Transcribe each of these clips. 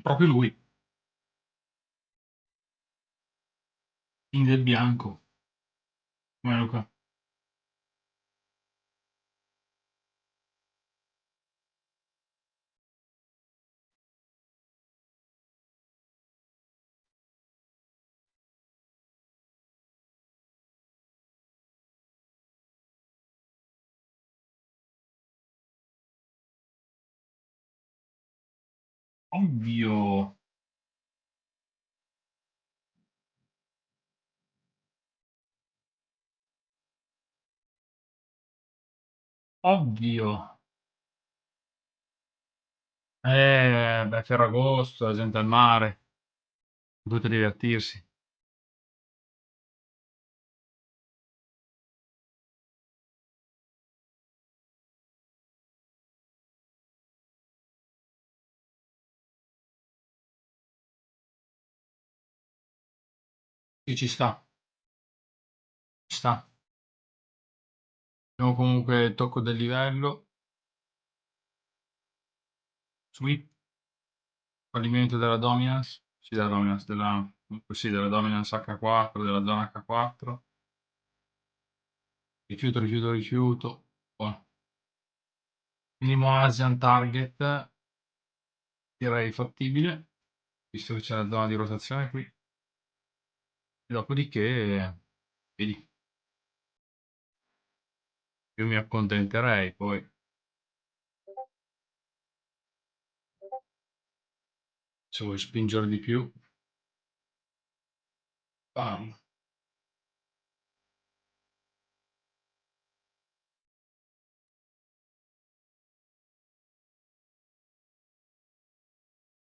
Proprio lui, in del bianco. Come Luca. Ovvio, ovvio. Beh, Ferragosto, la gente al mare, dovete divertirsi. Sì, ci sta, ci sta. Abbiamo comunque il tocco del livello. Sweep, fallimento della dominance, sì, della dominance, sì, della dominance H4, della zona H4, rifiuto, rifiuto, rifiuto. Buono. Minimo Asian target, direi fattibile, visto che c'è la zona di rotazione qui. E dopodiché, vedi, io mi accontenterei poi. Se vuoi spingere di più, bam.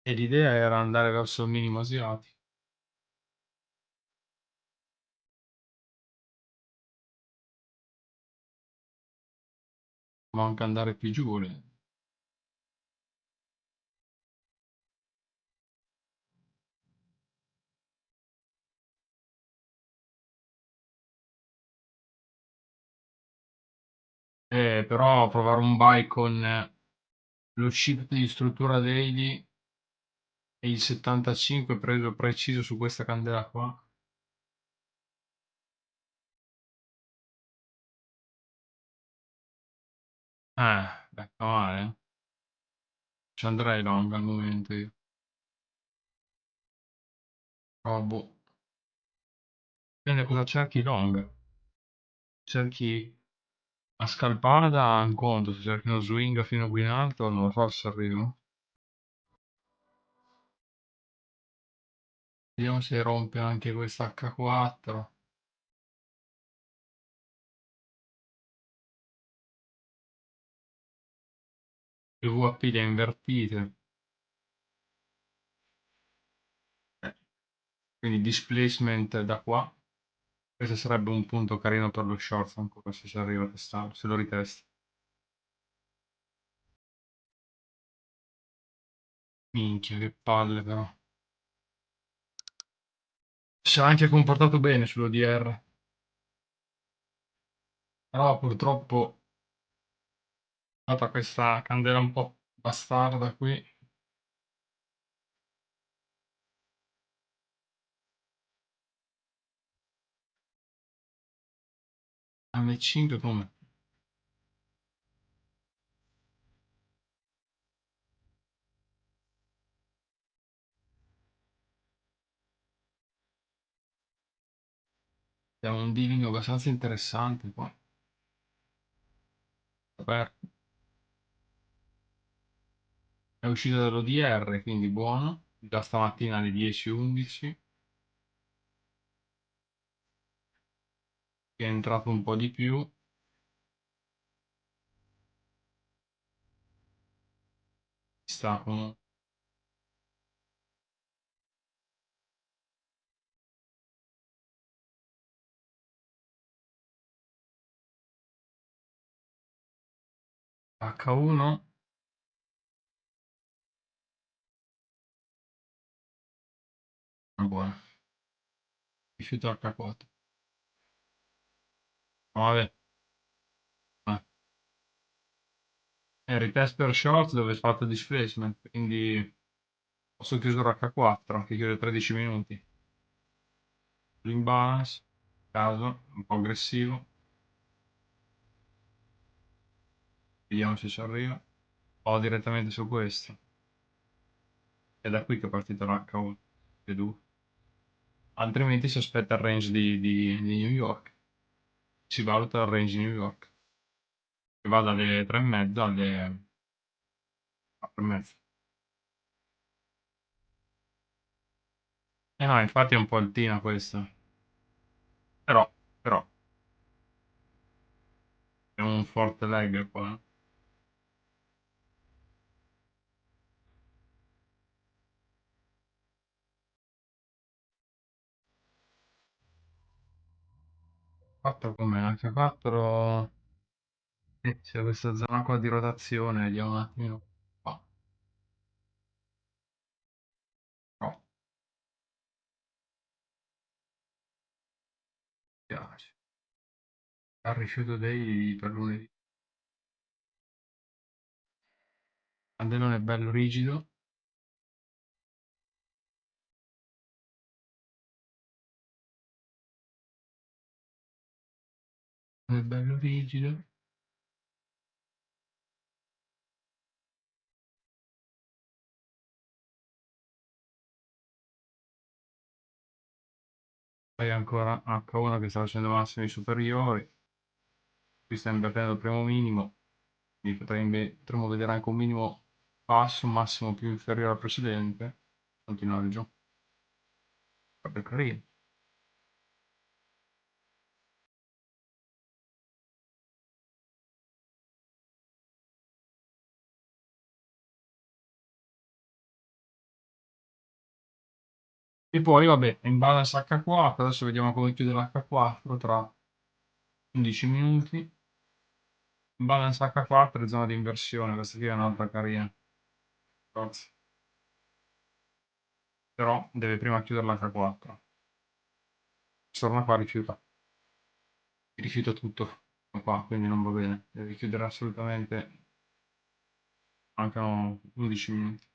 E l'idea era andare verso il minimo asiatico, ma anche andare più giù. Però provare un buy con lo shift di struttura daily e il 75 preso preciso su questa candela qua. Beh, fa male, eh. Ci andrei long al momento io. Oh, boh. Dipende cosa cerchi long. Cerchi a scalpada, un conto. Se cerchi uno swing fino a qui in alto, non lo so se arrivo. Vediamo se rompe anche questa H4. Le VAP le ha invertite. Eh, Quindi displacement da qua. Questo sarebbe un punto carino per lo short ancora se si arriva a testarlo, se lo ritesti. Minchia, che palle però. Si è anche comportato bene sull'ODR. Però purtroppo, data questa candela un po' bastarda qui, M5 come? Abbiamo un dealing abbastanza interessante qua. Vabbè, è uscito dall'ODR, quindi buono. Da stamattina alle 10-11, che è entrato un po' di più. Sta con H1, buono. Rifiuto H4. Vabbè, eh. È retest per short dove è fatto displacement, quindi posso chiudere H4, che chiude 13 minuti. L'imbalance, caso, un po' aggressivo. Vediamo se ci arriva. O direttamente su questo. È da qui che è partito l'H1. Vedo. Altrimenti si aspetta il range di New York. Si valuta il range di New York. Che va dalle 3,5 alle 4,5. Eh no, infatti è un po' altina questa. Però, è un forte leg qua. Fatto come H4. C'è questa zona qua di rotazione, vediamo un attimino qua. No, mi piace. Al rifiuto dei per lunedì. Candelone è bello rigido. È bello rigido. Poi ancora H1 che sta facendo massimi superiori. Qui sta invertendo il primo minimo. Quindi potremmo vedere anche un minimo basso, un massimo più inferiore al precedente. Continuare giù. Proprio carino. E poi, vabbè, in balance H4, adesso vediamo come chiude l'H4 tra 11 minuti. In balance H4 è zona di inversione, questa qui è un'altra carina. Forza. Però deve prima chiudere l'H4. Torna qua, rifiuta tutto qua, quindi non va bene. Deve chiudere assolutamente, mancano 11 minuti.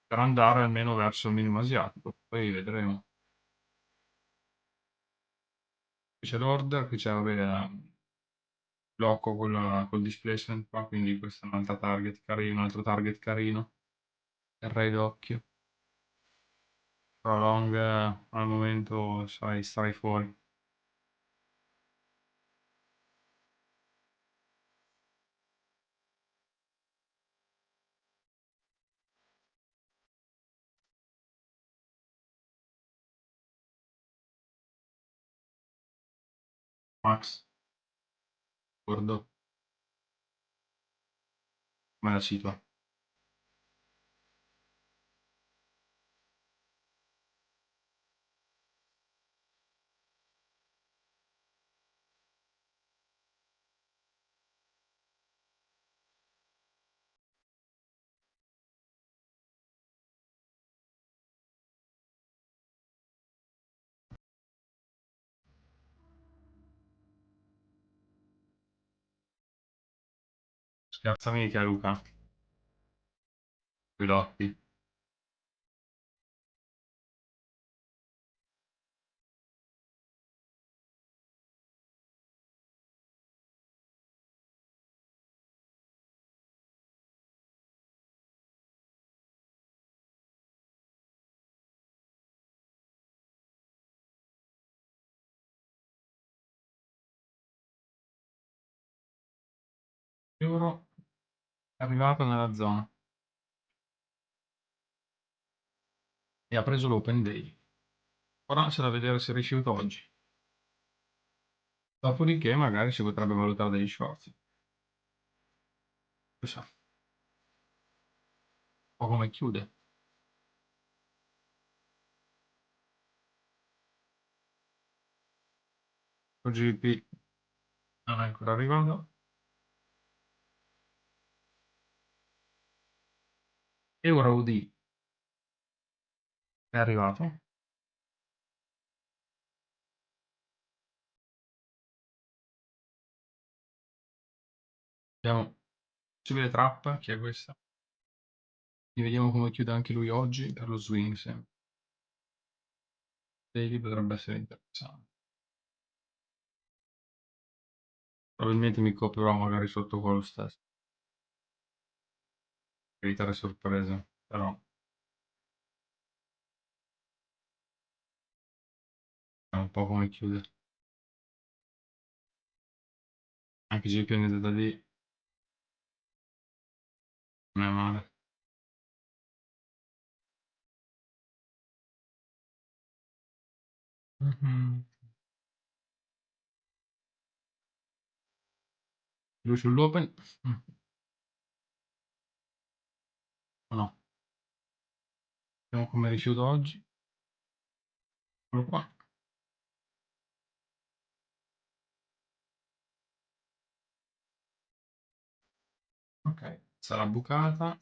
Per andare almeno verso il minimo asiatico, poi vedremo. Qui c'è l'order, qui c'è vabbè, blocco col displacement qua, quindi questo è un'altra target carino, un altro target carino. Terrei d'occhio. Però long al momento sarai fuori. Max, gordo, come la situa? Scherzami che Luca, coi occhi. Euro è arrivato nella zona e ha preso l'Open Day. Ora c'è da vedere se rifiuta oggi. Dopodiché magari si potrebbe valutare degli sforzi. Chissà, un po' come chiude. OGP non è ancora arrivato. Euro UD è arrivato. Vediamo possibile trap, chi è questa? E vediamo come chiude anche lui oggi per lo swing sempre. Daily potrebbe essere interessante. Probabilmente mi copierò magari sotto quello stesso, per evitare sorprese, però è un po' come chiude. Anche se più da lì non è male. Mhm. Lui sull'open? Mm. O no? Vediamo come rifiuto oggi. Eccolo qua. Ok, sarà bucata.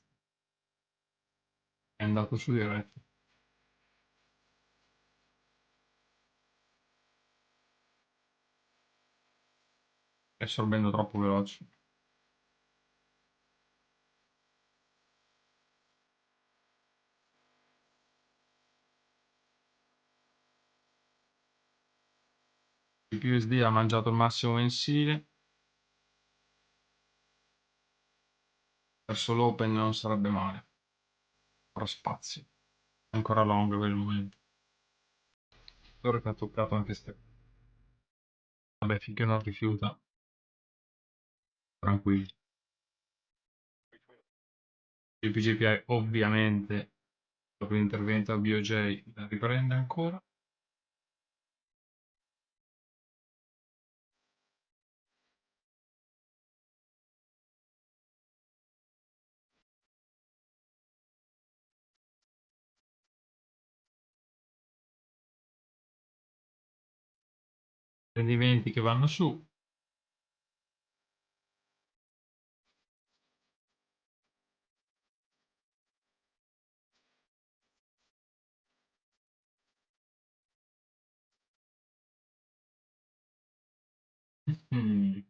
È andato su diretto. È assorbendo troppo veloce. il BUSD ha mangiato il massimo mensile, verso l'open non sarebbe male, ancora spazio, ancora long per il momento. Ora che ha toccato anche ste. Vabbè, finché non rifiuta, tranquilli. Il PGPI ovviamente dopo l'intervento a BOJ la riprende ancora. Rendimenti che vanno su. Mm.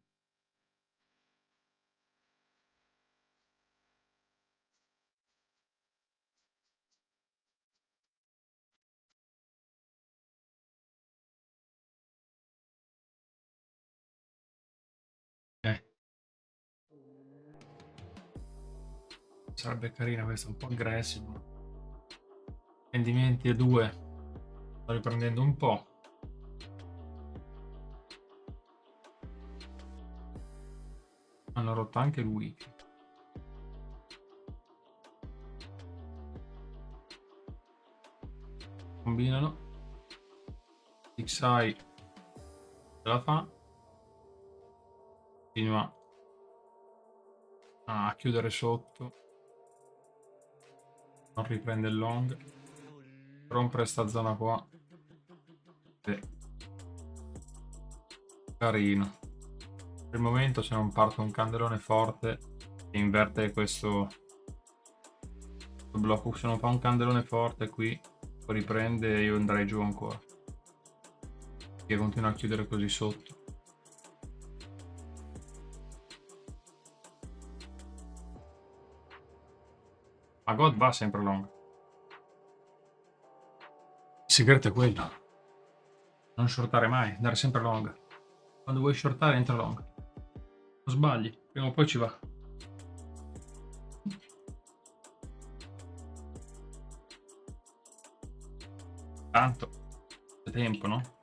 Eh, sarebbe carina questa, un po' aggressive. Rendimenti a 2, sto riprendendo un po'. Hanno rotto anche il week. Combinano. XI ce la fa. Continua a chiudere sotto. Non riprende il long. Rompere sta zona qua. Sì. Carino. Per il momento se non parte un candelone forte che inverte questo blocco, se non fa un candelone forte qui, poi riprende, io andrei giù ancora. Che continua a chiudere così sotto. Ma God va sempre long. Il segreto è quello. Non shortare mai, andare sempre long. Quando vuoi shortare entra long. Non sbagli, prima o poi ci va. Tanto. C'è tempo, no?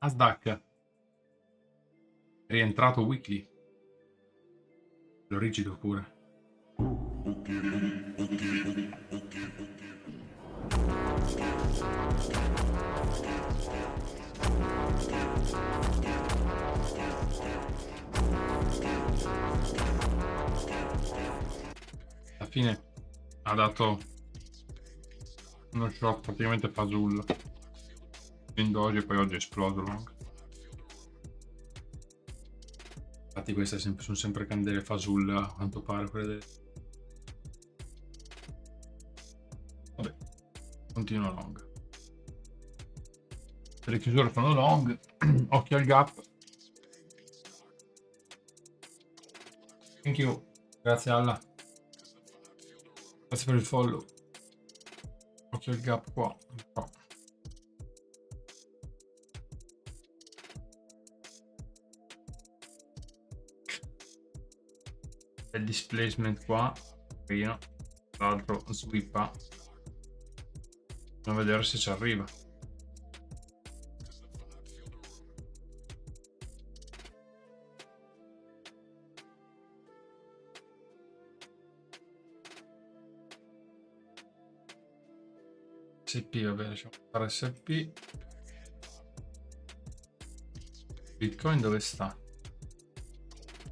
Nasdaq è rientrato weekly. Lo rigido pure. Alla fine ha dato uno short praticamente fasullo in doji e poi oggi è esploso long. Infatti queste sono sempre candele fasulle a quanto pare quelle del... Vabbè, continua long. Le chiusure sono long, occhio al gap. Thank you, grazie alla. Grazie per il follow. Occhio al gap qua. No. Il displacement qua, carino. L'altro swippa. Andiamo a vedere se ci arriva. SP, va bene, lasciamo fare SP. Bitcoin dove sta?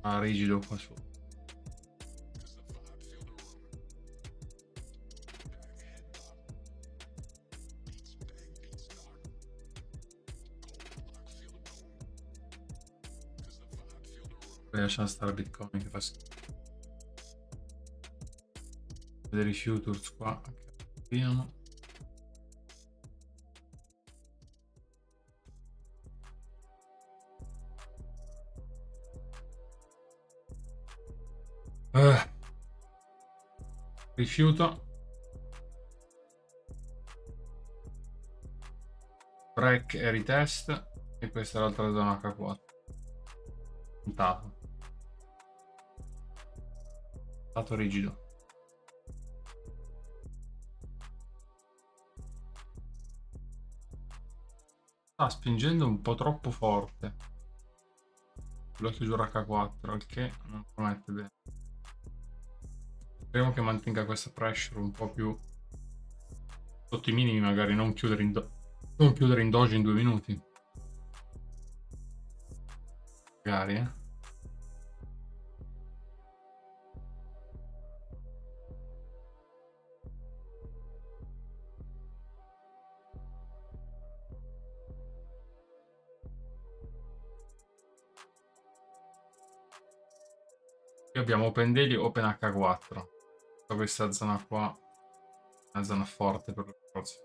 Ah, rigido qua su. Poi lasciamo stare Bitcoin che fa schifo. Vedere i futures qua. Vediamo. Rifiuto. Break e retest. E questa è l'altra zona H4. Puntato. Stato rigido. Sta spingendo un po' troppo forte. La chiusura H4, il che non promette bene. Speriamo che mantenga questa pressure un po' più sotto i minimi, magari non chiudere in doji in 2 minuti. Magari, Qui abbiamo Open Daily, Open H4. Questa zona qua è una zona forte per le forze.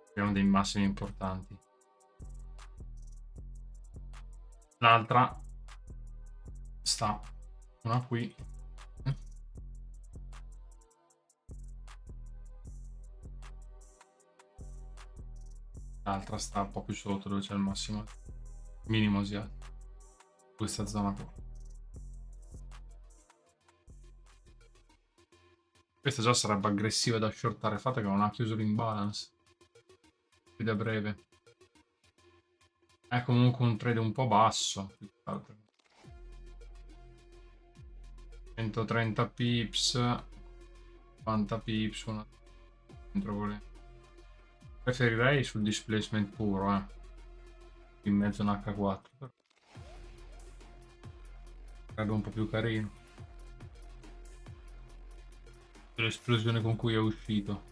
Abbiamo dei massimi importanti. L'altra sta una qui. L'altra sta un po' più sotto dove c'è il massimo minimo asiatico. Questa zona qua. Questa già sarebbe aggressiva da shortare. Fate che non ha chiuso l'imbalance. Qui da breve. È comunque un trade un po' basso. 130 pips. 90 pips. Una dentro volendo. Preferirei sul displacement puro, in mezzo a un H4. Sarebbe un po' più carino. L'esplosione con cui è uscito.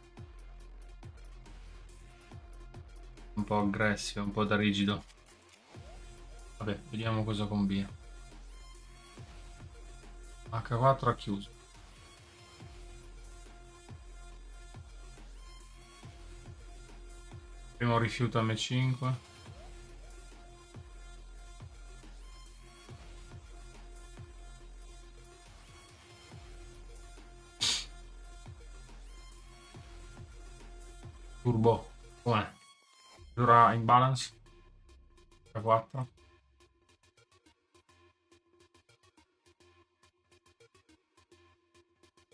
Un po' aggressiva, un po' da rigido. Vabbè, vediamo cosa combina. H4 ha chiuso. Primo rifiuto M5. Turbo. Com'è? Dura in balance. H4.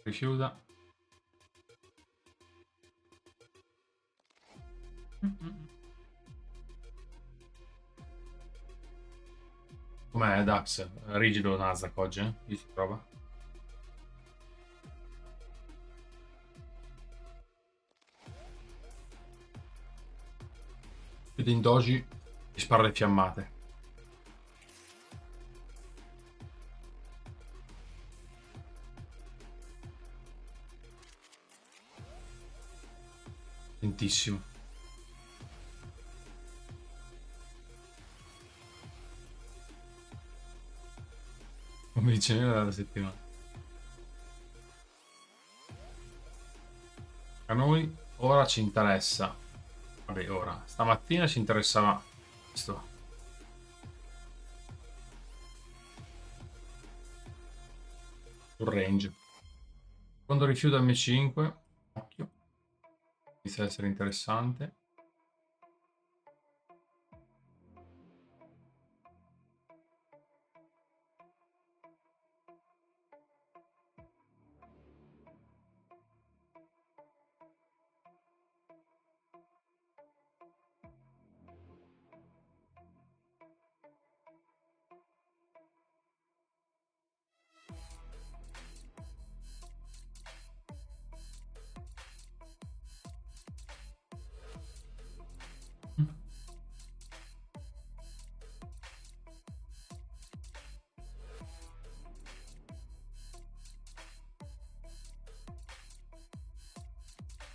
Rifiuta. Com'è Dax? Rigido Nasdaq oggi, Chi si trova? Ed in doji ti spara le fiammate. Lentissimo. Come dice della settimana. A noi ora ci interessa. Vabbè, ora. Stamattina ci interessava questo. Sul range. Quando rifiuta M5. Occhio. Inizia ad essere interessante.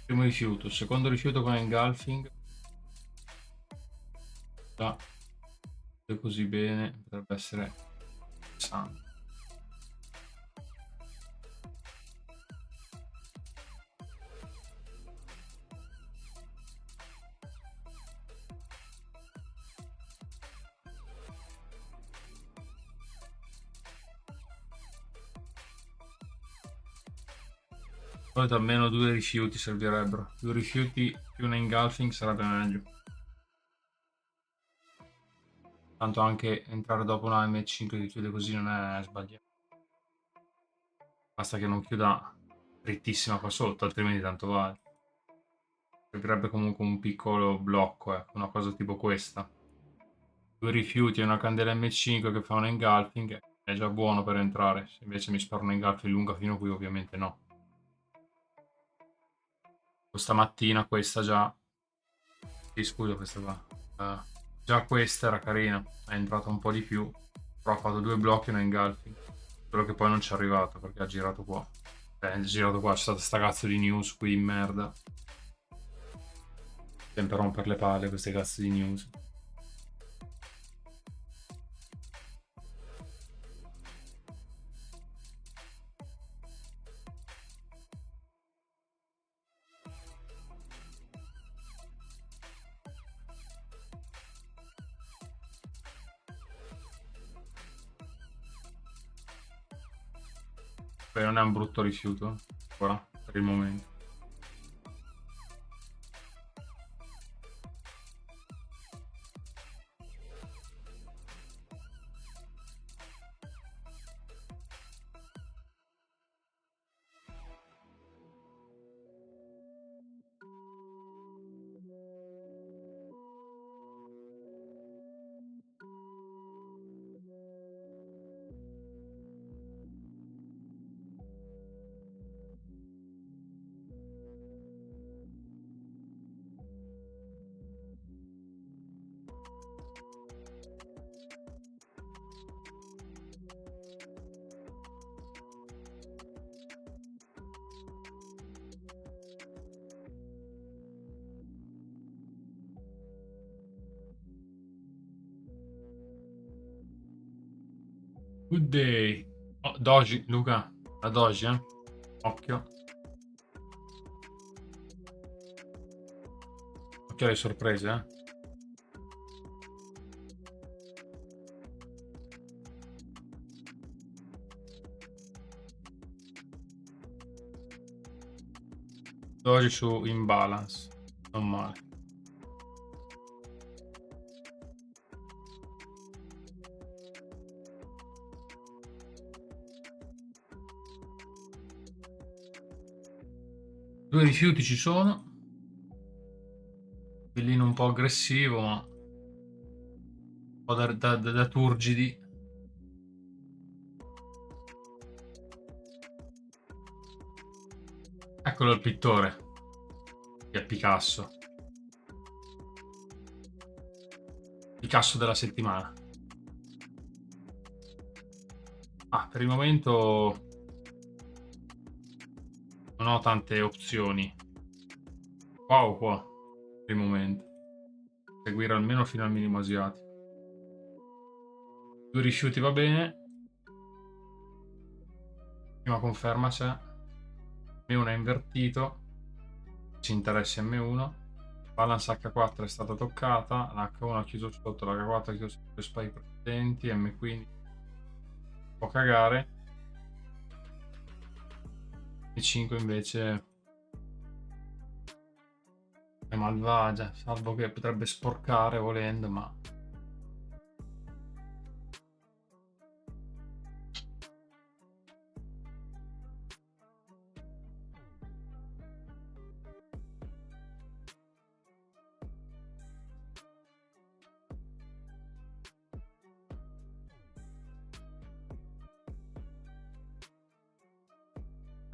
Primo rifiuto, secondo rifiuto con engulfing. Già, così bene, potrebbe essere interessante. Poi almeno 2 rifiuti servirebbero. 2 rifiuti più un engulfing sarebbe meglio. Tanto anche entrare dopo una M5 che chiude così non è sbagliato. Basta che non chiuda drittissima qua sotto, altrimenti tanto vale. Servirebbe comunque un piccolo blocco, una cosa tipo questa. 2 rifiuti e una candela M5 che fa un engulfing è già buono per entrare. Se invece mi sparo un engulfing lunga fino qui, ovviamente no. Questa mattina questa già... Sì, scusa questa qua. Già questa era carina, è entrata un po' di più, però ha fatto 2 blocchi e un engulfing. Solo che poi non ci è arrivato perché ha girato qua. Ha girato qua, c'è stata sta cazzo di news qui in merda. Sempre rompere le palle queste cazzo di news. Beh, non è un brutto rifiuto, ora, per il momento. Good day. Oh, Doji, Luca, la Doji, Occhio. Occhio alle sorprese, 12 su imbalance, non male. Due rifiuti ci sono. Bellino un po' aggressivo, ma un po' da turgidi. Eccolo il pittore. Che è Picasso. Picasso della settimana. Per il momento non ho tante opzioni. Wow, qua. Per il momento. Seguire almeno fino al minimo asiatico. 2 rifiuti va bene. Prima conferma c'è. M1 è invertito. Ci interessa M1. Balance H4 è stata toccata. L'H1 ha chiuso sotto. L'H4 ha chiuso le spy precedenti. M15 può cagare. E5 invece è malvagia, salvo che potrebbe sporcare volendo, ma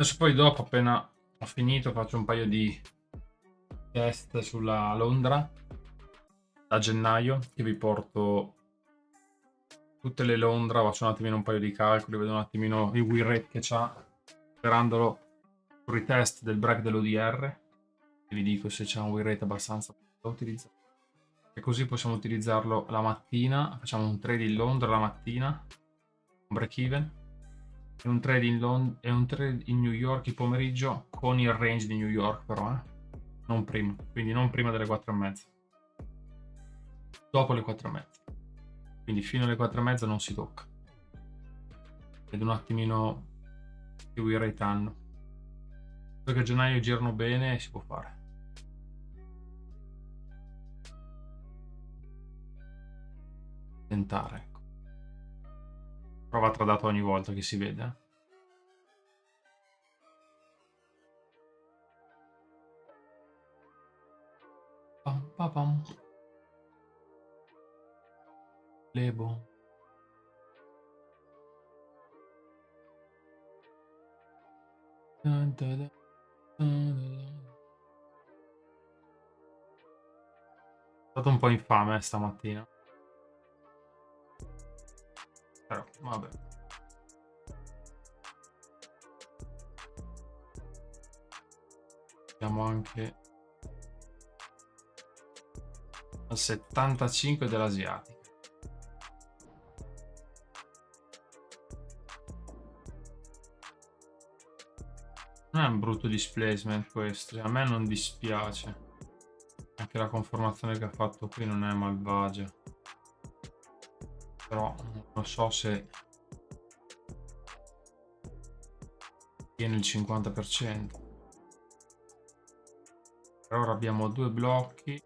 adesso poi dopo, appena ho finito, faccio un paio di test sulla Londra da gennaio, che vi porto tutte le Londra, faccio un attimino un paio di calcoli, vedo un attimino il win rate che c'ha, sperandolo sul retest del break dell'ODR, e vi dico se c'è un win rate abbastanza da utilizzare. E così possiamo utilizzarlo la mattina, facciamo un trade in Londra la mattina, un break even, e un trade in New York il pomeriggio con il range di New York però, non prima, quindi non prima delle 4:30, dopo le 4:30, quindi fino alle 4:30 non si tocca. Vedo un attimino che win rate hanno. Perché a gennaio girano bene si può fare. Tentare, ecco. Prova tradato ogni volta che si vede. Pam, pam, pam. Lebo. Dun, dun, dun, dun, dun. È stato un po' infame stamattina. Però, vabbè. Siamo anche al 75 dell'asiatica. Non è un brutto displacement questo, cioè, a me non dispiace. Anche la conformazione che ha fatto qui non è malvagia. Però non so se tiene il 50%. Per ora abbiamo 2 blocchi.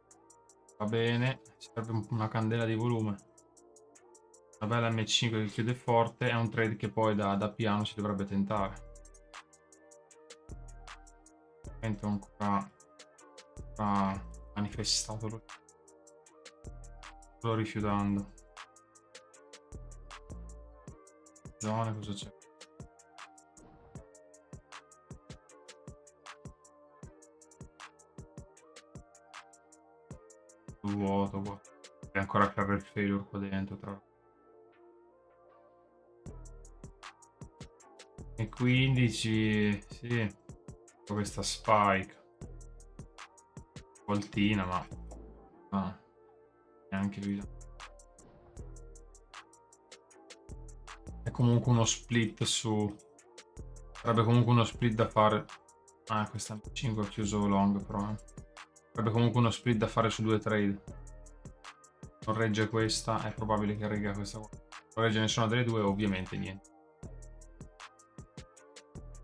Va bene, serve una candela di volume. Una bella M5 che chiude forte. È un trade che poi da piano si dovrebbe tentare. Ancora ha manifestato, lo rifiutando. Zone, cosa c'è? Vuoto qua. E ancora carrer failure qua dentro tra. E 15, sì, questa spike. Voltina, ma no, neanche lui. È comunque uno split su. Sarebbe comunque uno split da fare. Ah, questa 5 ha chiuso long, però. Sarebbe comunque uno split da fare su 2 trade. Non regge questa, è probabile che regga questa qua. Non regge nessuna delle due, ovviamente niente.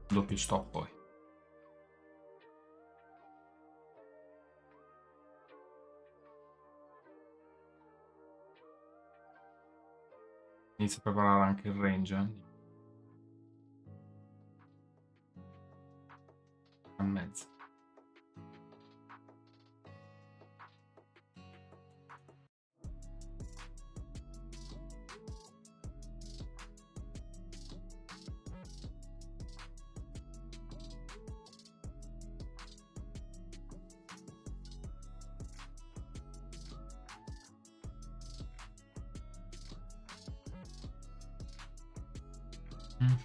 Doppio stop poi. Inizia a preparare anche il range. A mezzo.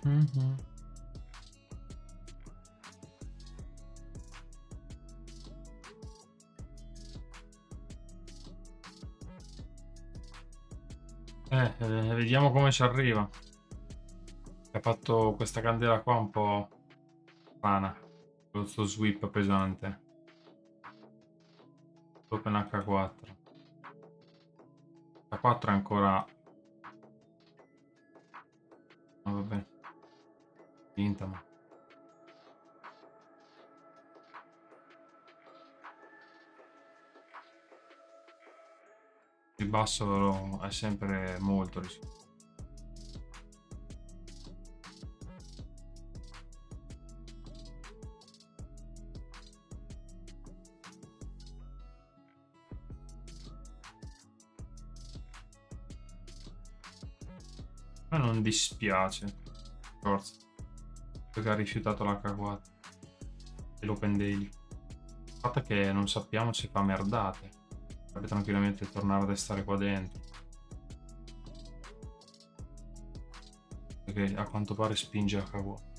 Mm-hmm. Vediamo come ci arriva. Ha fatto questa candela qua un po' strana. Con suo sweep pesante. Open H4. H4 è ancora. Oh, vabbè. Vinta, ma. Il basso è sempre molto rischioso. A me non dispiace. Forza. Perché ha rifiutato l'H4 e l'Open Daily. Il fatto è che non sappiamo se fa merdate. Potrebbe tranquillamente tornare a restare qua dentro. Perché a quanto pare spinge H4.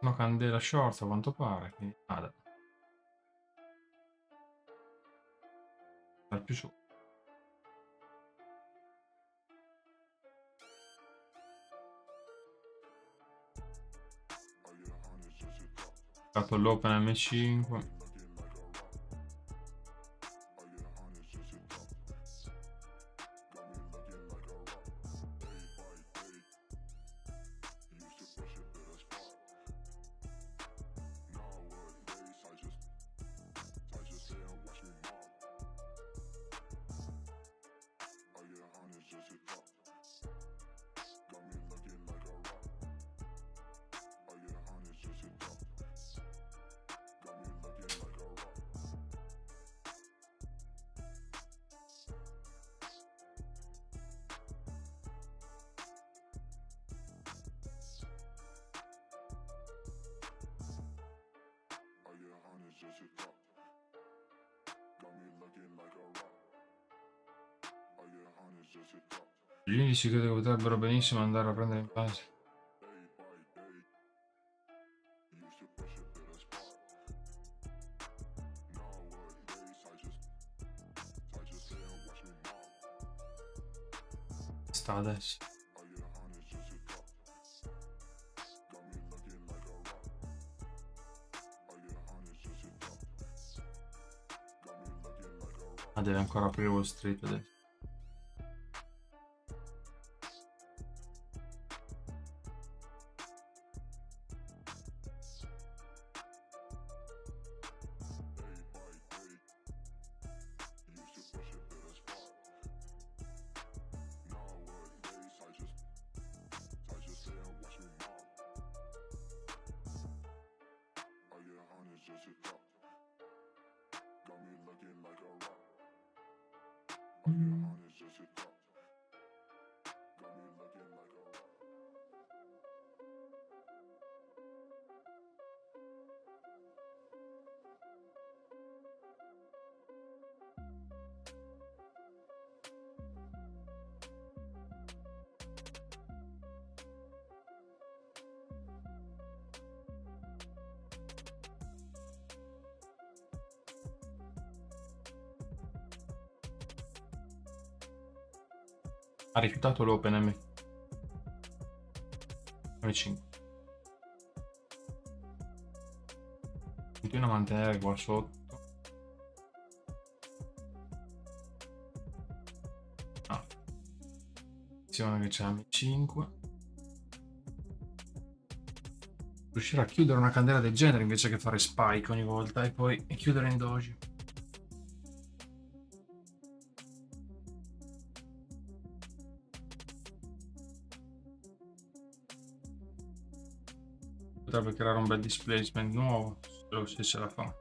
Una candela short a quanto pare. Quindi nada. Dal più su. Fatto l'Open M5. Gli indici credo che potrebbero benissimo andare a prendere in base. Sta adesso. Ah, deve ancora aprire Wall Street adesso. Ha rifiutato l'Open M5. Continua a mantenere qua sotto. Ah. Attenzione che c'è M5. Riuscire a chiudere una candela del genere invece che fare spike ogni volta e poi chiudere in doji. Potrebbe creare un bel displacement nuovo, se ce la fa.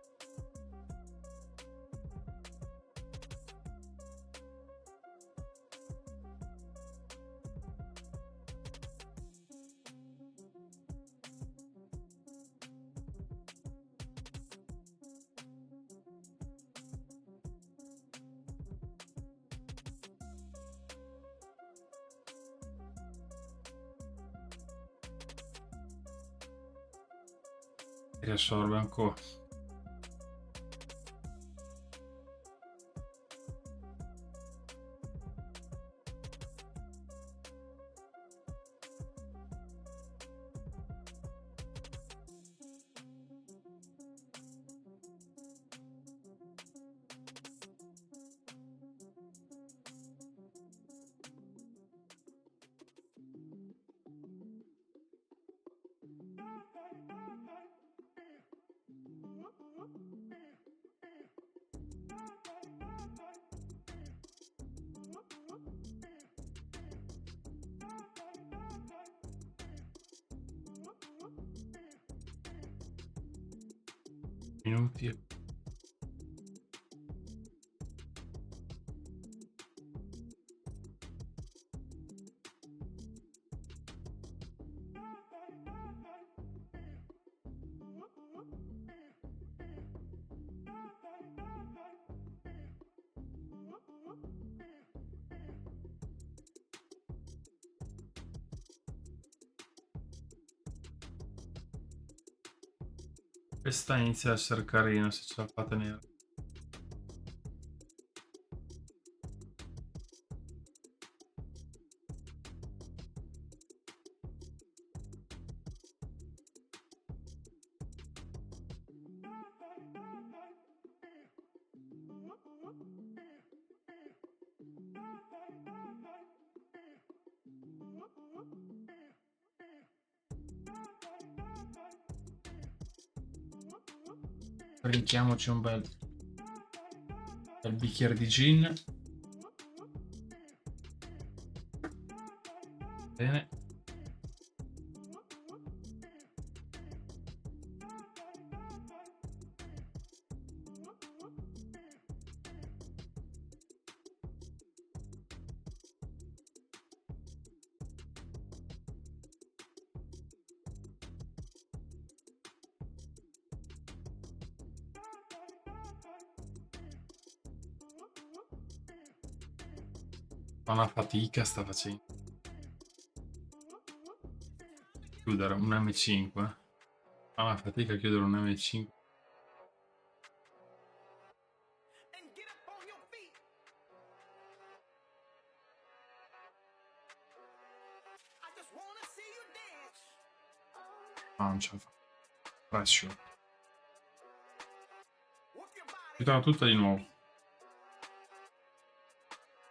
Riassorbe ancora. Minuti. Questa inizia a essere carina se ce la fa tenere. Prendiamoci un bel bicchiere di gin. Bene. Fa una fatica sta facendo. Chiudere un M5. Fa una fatica a chiudere un M5. Non ce la fa. Pressure. Chiuderò tutta di nuovo.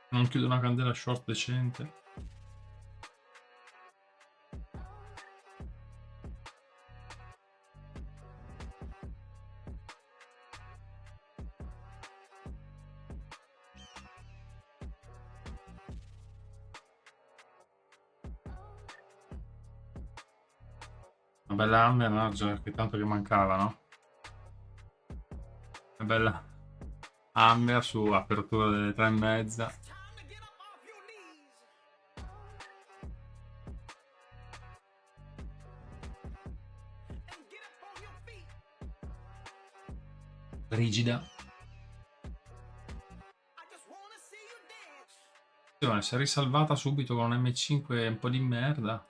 Non chiudo una candela short decente. Una bella hammer, no? Già che tanto che mancava, no? Una bella hammer su apertura delle 3:30. Rigida. Si è risalvata subito con un M5 un po' di merda.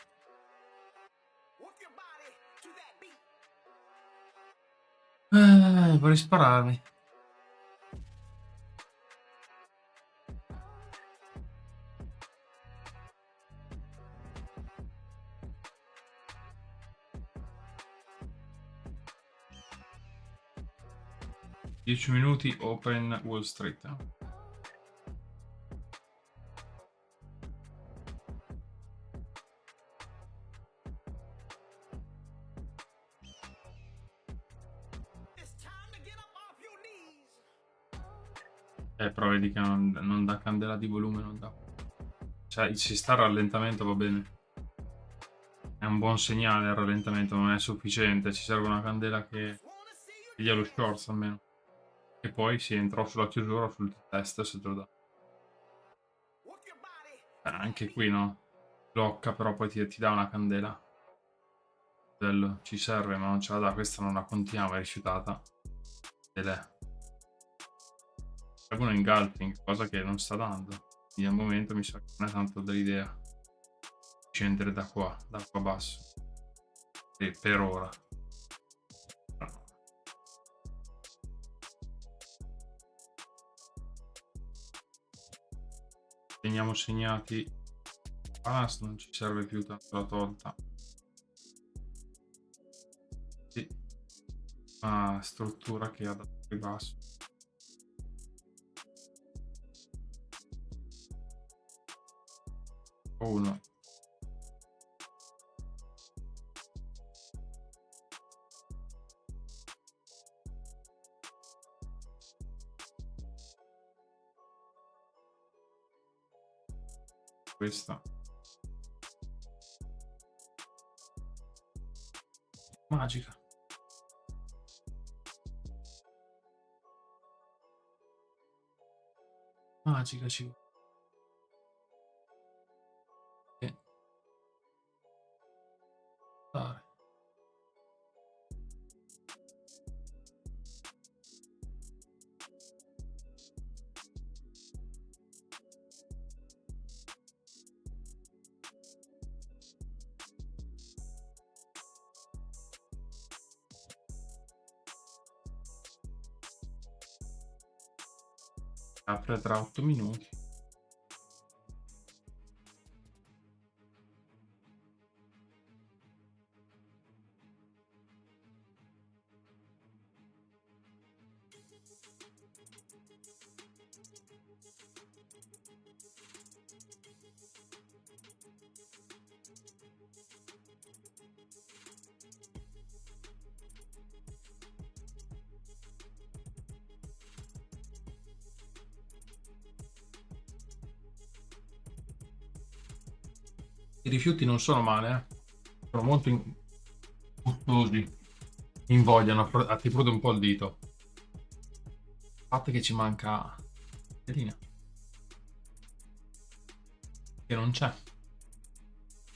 Vorrei spararmi. Dieci minuti open Wall Street. Però vedi che non dà candela di volume, non dà. Cioè, ci sta il rallentamento, va bene. È un buon segnale il rallentamento, non è sufficiente. Ci serve una candela che dia lo shorts almeno. E poi si entra sulla chiusura o sul test se te lo dà. Anche qui no. Blocca, però poi ti dà una candela. Bello, ci serve, ma non ce la dà. Questa non la contiamo, è rifiutata. Ed è. Serve un engulfing, cosa che non sta dando. Quindi al momento mi sa che non è tanto dell'idea scendere da qua basso. E per ora. Teniamo segnati. Non ci serve più tanto la tolta. Sì. Struttura che ha da basso. Uno. Questa. Magica. Magica ci vuole. Dare. Apre tra 8 minuti. I rifiuti non sono male, sono molto gustosi, invogliano, ti prude un po' il dito. Il fatto è che ci manca Selina, che non c'è.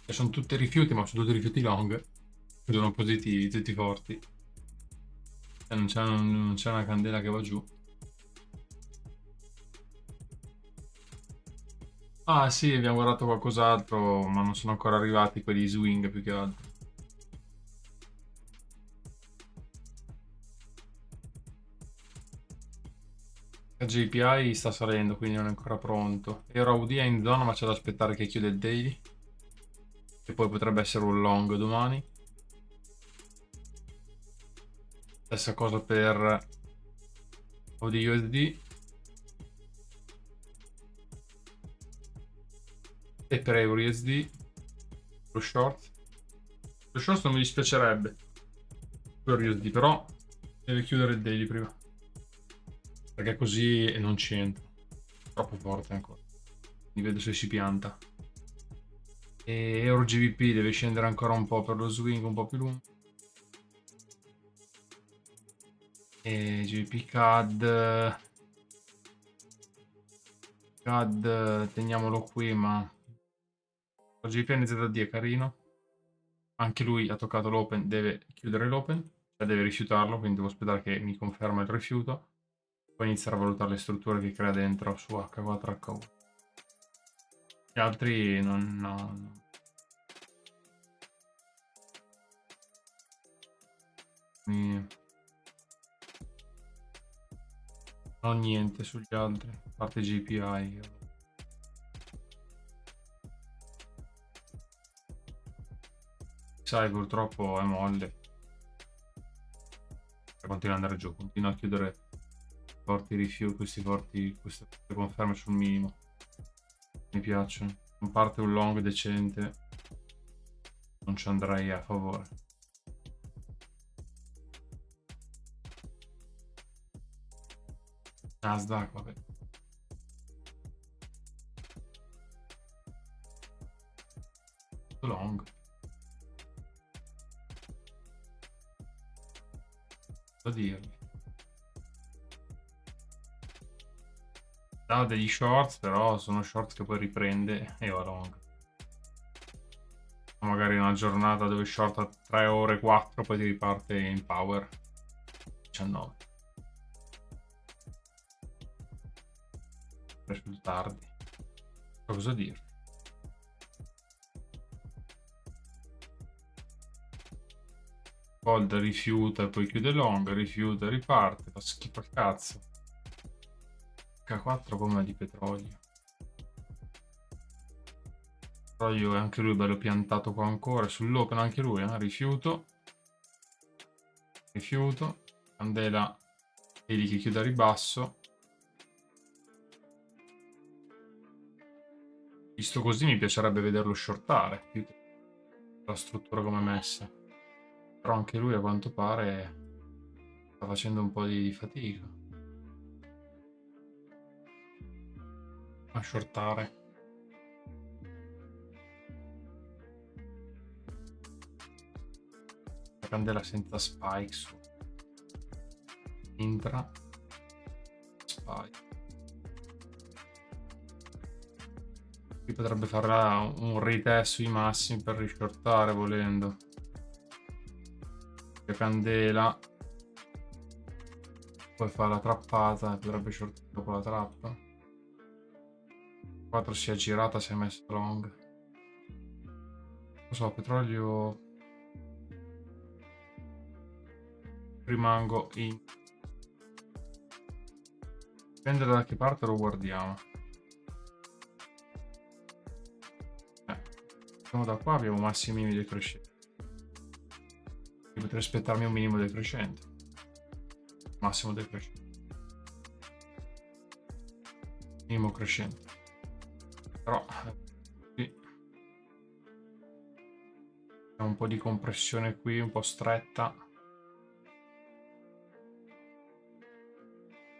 E sono tutti rifiuti, ma sono tutti rifiuti long, sono positivi, tutti forti. E non c'è una candela che va giù. Ah sì, abbiamo guardato qualcos'altro, ma non sono ancora arrivati quelli swing più che altro. Il GPI sta salendo, quindi non è ancora pronto. Ero UD è in zona, ma c'è da aspettare che chiude il daily. E poi potrebbe essere un long domani. Stessa cosa per OD USD e per Euro USD. Lo short. Lo short non mi dispiacerebbe per USD, però deve chiudere il daily prima. Perché così non c'entra. Troppo forte ancora. Mi vedo se si pianta. E Euro GBP deve scendere ancora un po' per lo swing un po' più lungo. E GBP CAD teniamolo qui, ma lo GBP NZD è carino. Anche lui ha toccato l'open, deve chiudere l'open, cioè deve rifiutarlo, quindi devo aspettare che mi conferma il rifiuto. Poi iniziare a valutare le strutture che crea dentro su H4H1. Gli altri non... No. Non ho niente sugli altri, a parte GPI. Sai, purtroppo è molle. Continua ad andare giù, continua a chiudere forti rifiuti, queste conferme sul minimo. Mi piacciono. Non parte un long decente, non ci andrei a favore. Nasdaq, vabbè. Long. Da dirvi. Ha degli shorts, però sono shorts che poi riprende e va long. Magari una giornata dove short a 3 ore, 4, poi ti riparte in power 19. Più tardi. Cosa dire? Gold rifiuta e poi chiude long, rifiuta e riparte, fa schifo al cazzo. H4 come di petrolio. Petrolio è anche lui bello piantato qua ancora, sull'open anche lui, rifiuto. Rifiuto. Candela vedi che chiude a ribasso. Visto così mi piacerebbe vederlo shortare, più che la struttura come è messa. Però anche lui a quanto pare sta facendo un po' di fatica a shortare. La candela senza spike su intra spike. Qui potrebbe fare un retest sui massimi per rishortare volendo. La candela poi fa la trappata e potrebbe shortare dopo la trappa. 4 si è girata, si è messo long. Non so, petrolio rimango in. Dipende da che parte lo guardiamo. Siamo da qua, abbiamo massimi minimi decrescenti. Io potrei aspettarmi un minimo decrescente. Massimo decrescente. Minimo crescente. Però qui c'è un po' di compressione qui, un po' stretta.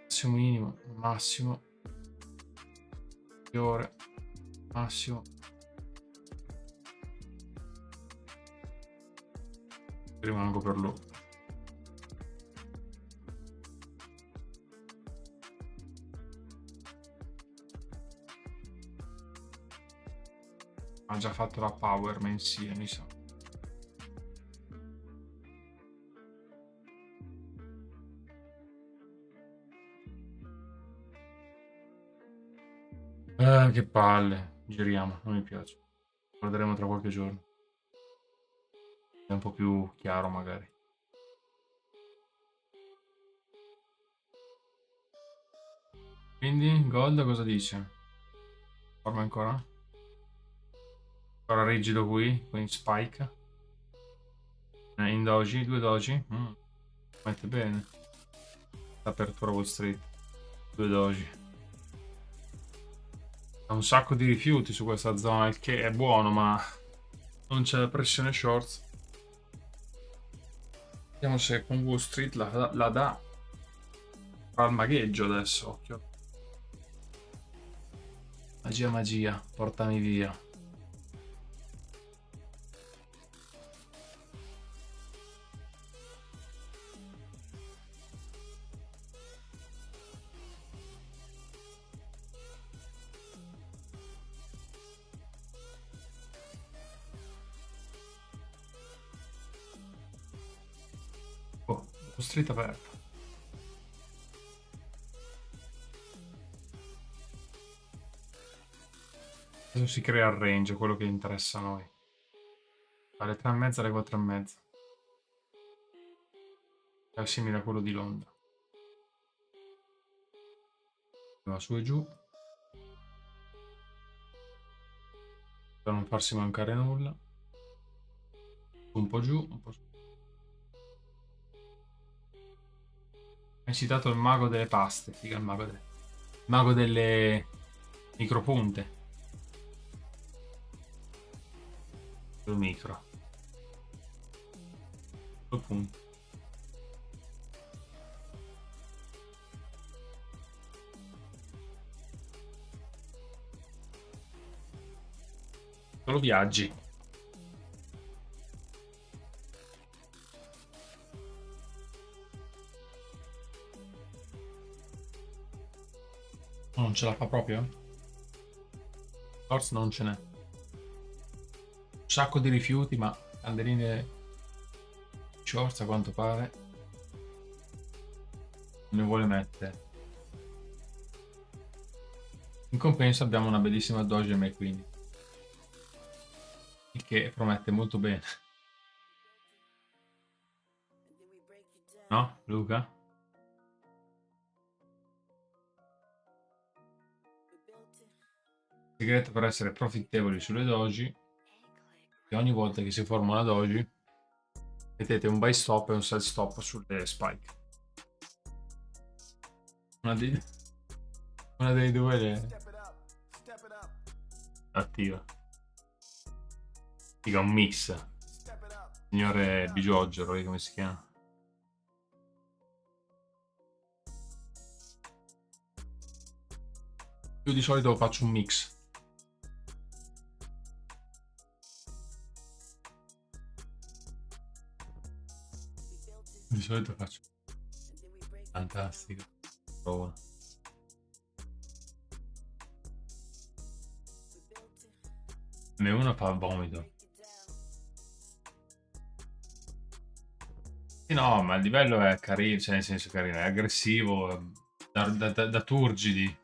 Massimo minimo, massimo. Migliore, massimo. Rimango per lui. Ha già fatto la power mensile, mi sa. Che palle. Giriamo, non mi piace. Guarderemo tra qualche giorno. È un po' più chiaro magari. Quindi, Gold cosa dice? Forma ancora? Ancora rigido qui, con Spike. In doji, 2 doji. Mette bene. Apertura Wall Street. 2 doji. Ha un sacco di rifiuti su questa zona, il che è buono, ma non c'è pressione shorts. Vediamo se con Wall Street la dà. Fa il magheggio adesso, occhio. Magia, magia, portami via. Oh, Wall Street aperta. Adesso si crea il range, quello che interessa a noi. Dalle 3 e mezza alle 4 e mezza. È simile a quello di Londra. Va su e giù. Per non farsi mancare nulla. Un po' giù, un po' su. Hai citato il mago delle paste. Figa, il mago delle micropunte. Il micro. 2 punti. Solo viaggi. Non ce la fa proprio? Forse non ce n'è. Un sacco di rifiuti, ma candeline shorts a quanto pare ne vuole mettere. In compenso abbiamo una bellissima Doge McQueen, il che promette molto bene. No, Luca? Il segreto per essere profittevoli sulle doji è ogni volta che si forma una doji mettete un buy stop e un sell stop sulle spike. Una dei due è attiva. Dica un mix. Signore Bigiogero, come si chiama? Io di solito faccio un mix. Di solito faccio. Fantastico. Provo. M1 fa vomito. Sì, no, ma il livello è carino, cioè nel senso carino, è aggressivo, da turgidi.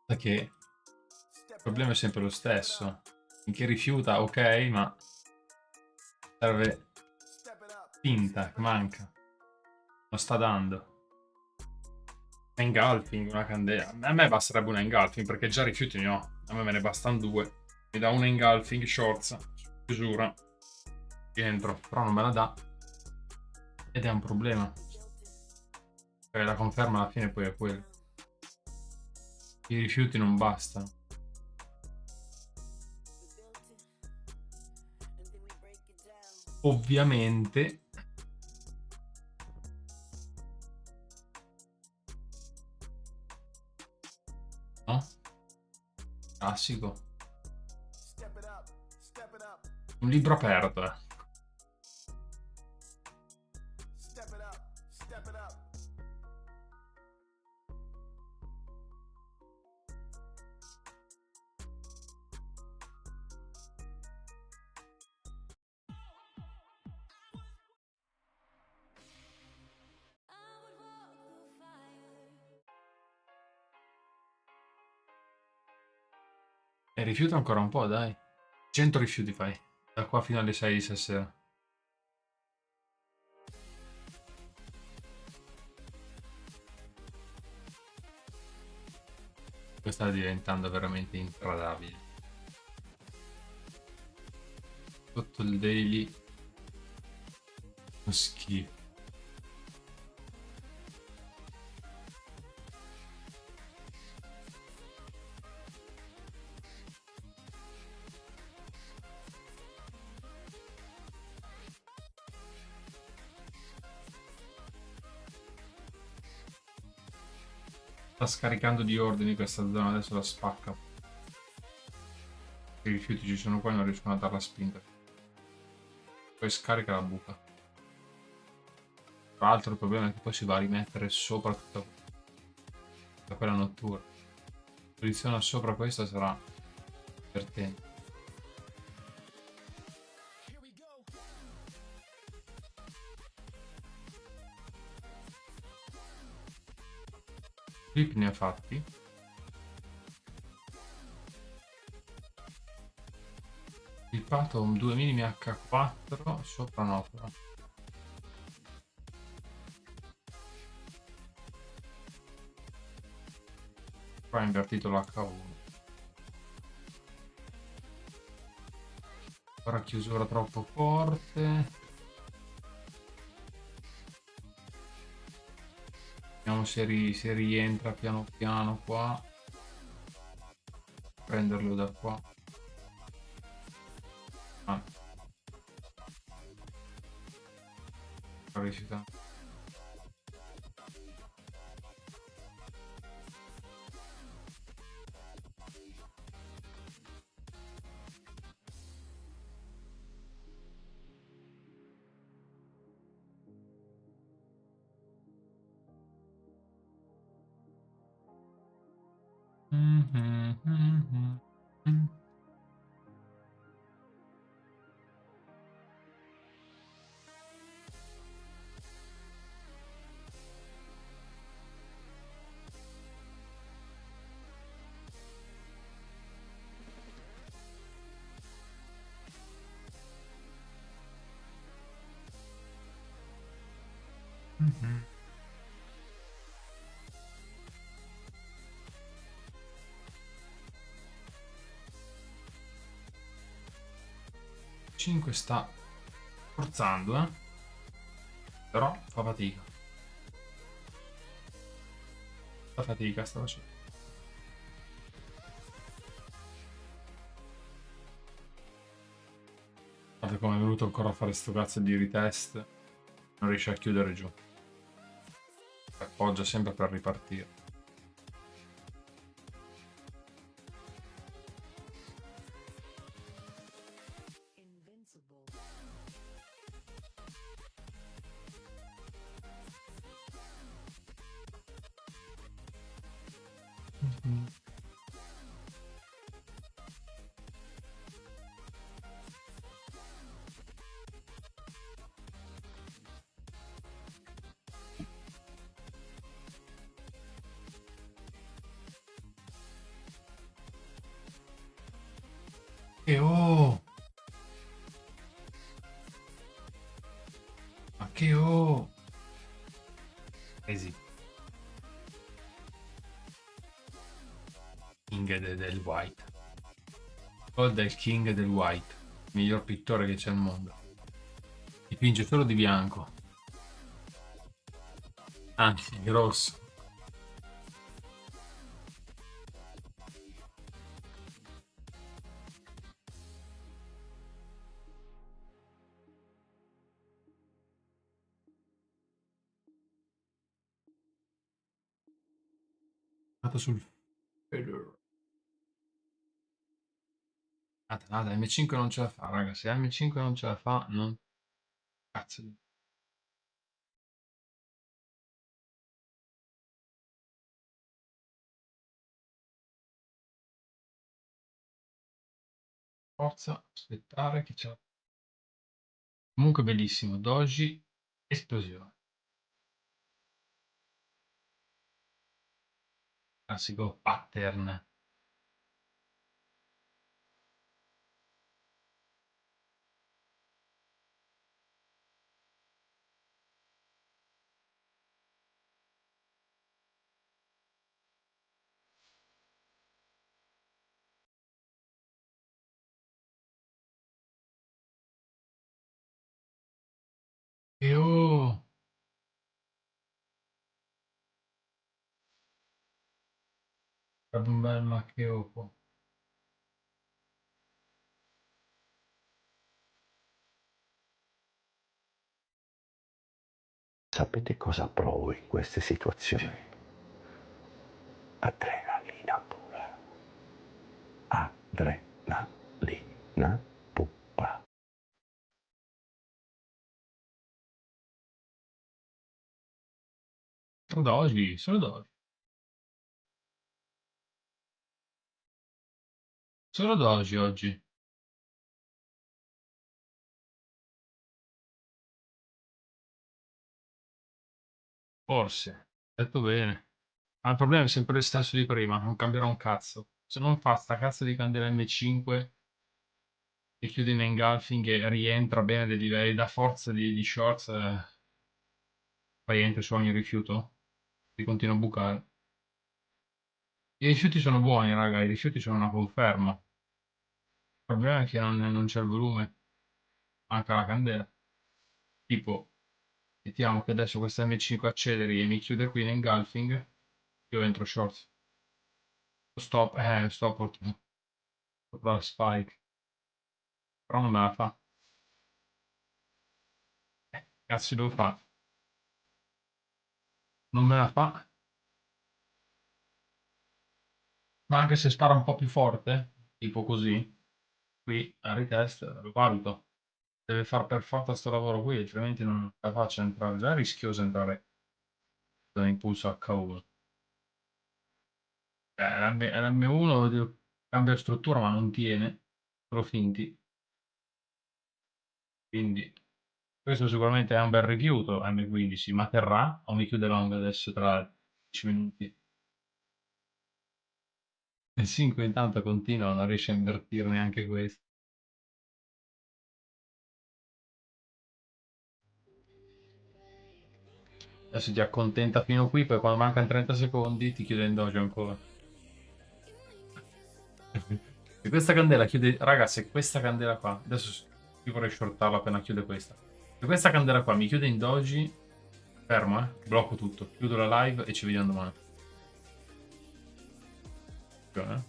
Perché il problema è sempre lo stesso. Finché rifiuta, ok, ma serve tinta, manca. Non sta dando. Engulfing, una candela. A me basterebbe una engulfing perché già rifiuti ne ho. A me ne bastano 2. Mi dà una engulfing shorts, chiusura, entro, però non me la dà. Ed è un problema. La conferma alla fine poi è quello. I rifiuti non bastano. Ovviamente no? Classico. Un libro aperto, E rifiuta ancora un po', dai. 100 rifiuti fai. Da qua fino alle 6 di stasera. Questo sta diventando veramente intradabile. Sotto il daily. Uno schifo. Sta scaricando di ordini questa zona, adesso la spacca. I rifiuti ci sono qua e non riescono a darla spinta. Poi scarica la buca. Tra l'altro il problema è che poi si va a rimettere sopra tutta quella notturna. Posiziona sopra questa sarà divertente. Flip ne ha fatti. Flippato un 2 minimi H4 sopra no però. Qua ha invertito l'H1. Ora chiusura troppo forte. Vediamo se rientra piano piano qua. Prenderlo da qua. Ah, sta riuscita. Mhm, mhm, mhm. Mhm. 5 sta forzando, però fa fatica. Fa fatica sta facendo. Guarda come è venuto ancora a fare sto cazzo di retest. Non riesce a chiudere giù. Appoggia sempre per ripartire. Mhm. E oh! Ma che oh! Easy. King del White. Gold è il King del White. Il miglior pittore che c'è al mondo. Dipinge solo di bianco. Anzi, di rosso. Nato sul Federer. Nada, M5 non ce la fa, raga. Se M5 non ce la fa, non... Cazzo di... Forza, aspettare che ce la... Comunque bellissimo. Doji, esplosione. Classico pattern. E oh! Sarebbe un bel macchioppo. Sapete cosa provo in queste situazioni? Adrenalina pura. Adrenalina pura. Solo da oggi, solo da oggi. Solo da oggi. Forse. Detto bene. Ma il problema è sempre lo stesso di prima, non cambierà un cazzo. Se non fa sta cazzo di candela M5 e chiude in engulfing e rientra bene dei livelli da forza di shorts, poi entri su ogni rifiuto, ti continua a bucare. I rifiuti sono buoni, raga, i rifiuti sono una conferma. Il problema è che non c'è il volume, manca la candela. Tipo, mettiamo che adesso questa M5 acceleri e mi chiude qui in engulfing, io entro shorts. Stop, la spike, però non me la fa. Cazzo devo fare? Non me la fa, ma anche se spara un po' più forte, tipo così, qui a retest lo valuto. Deve far per forza sto lavoro qui, altrimenti non la faccio entrare. Già è rischioso entrare da impulso H1. l'M1 cambia struttura ma non tiene, solo finti. Quindi questo sicuramente è un bel rifiuto M15, ma terrà o mi chiude long adesso tra 10 minuti? Il 5 intanto continua, non riesce a invertire neanche questo. Adesso ti accontenta fino qui, poi quando mancano 30 secondi ti chiude in dojo ancora. Se questa candela chiude, raga, se questa candela qua, adesso io vorrei shortarla appena chiude questa. Se questa candela qua mi chiude in doji, fermo, blocco tutto, chiudo la live e ci vediamo domani. Cioè,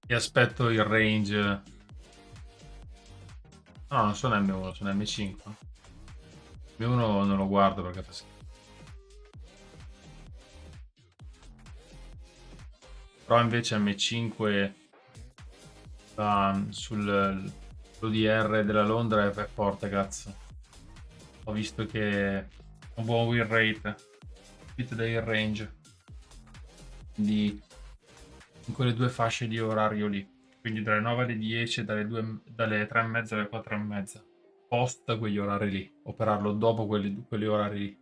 E aspetto il range. No, non sono M1, sono M5. M1 non lo guardo perché fa schifo. Però invece M5 sull'ODR della Londra è forte, cazzo. Ho visto che ha un buon win rate, fit del range, quindi in quelle due fasce di orario lì. Quindi dalle 9 alle 10 e dalle 3 e mezza alle 4 e mezza. Post quegli orari lì, operarlo dopo quegli orari lì.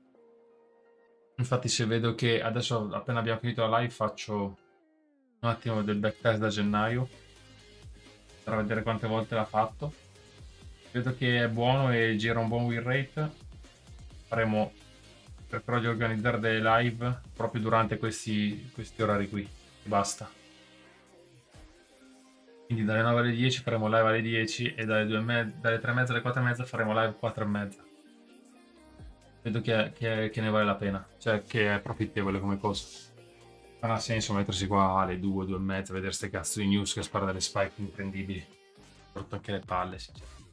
Infatti se vedo che adesso appena abbiamo finito la live faccio un attimo del backtest da gennaio per vedere quante volte l'ha fatto. Vedo che è buono e gira un buon win rate. Faremo cercherò di organizzare delle live proprio durante questi orari qui. E basta. Quindi dalle 9 alle 10 faremo live alle 10 e dalle 3 e mezza alle 4 e mezza faremo live 4 e mezza. Vedo che ne vale la pena, cioè che è profittevole come cosa. Non ha senso mettersi qua alle 2, 2 e mezza a vedere ste cazzo di news che spara delle spike imprendibili. Ho rotto anche le palle, sinceramente.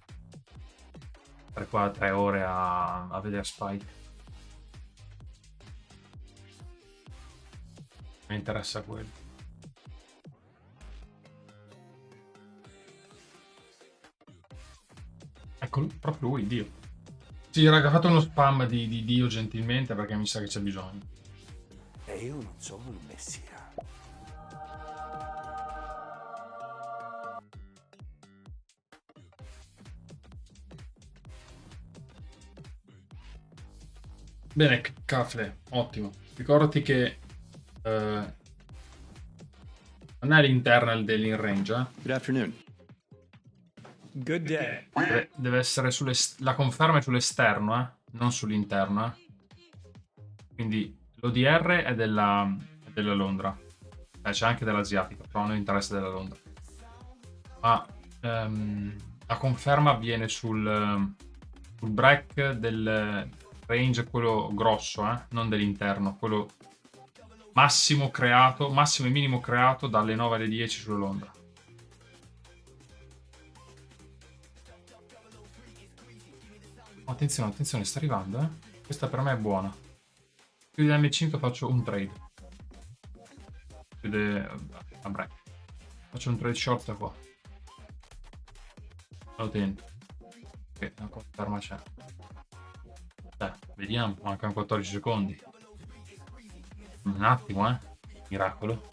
Stare qua 3 ore a vedere spike. Mi interessa quello. Ecco, proprio lui, Dio. Sì, raga, fate uno spam di Dio gentilmente perché mi sa che c'è bisogno. E io non sono il messia. Bene, Cafle, ottimo. Ricordati che non è l'internal dell'in range, Good afternoon. Good day. Deve essere la conferma è sull'esterno, non sull'interno, Quindi l'ODR è della Londra. C'è anche dell'asiatica, però a noi interessa della Londra. Ma la conferma avviene sul break del range, quello grosso, non dell'interno, quello massimo creato, massimo e minimo creato dalle 9 alle 10 sulla Londra. Attenzione, attenzione, sta arrivando, eh. Questa per me è buona. Più di M5 faccio un trade. Chiude a break. Faccio un trade short da qua. Lo tento. Ok, la conferma c'è. Vediamo, mancano 14 secondi. Un attimo, miracolo.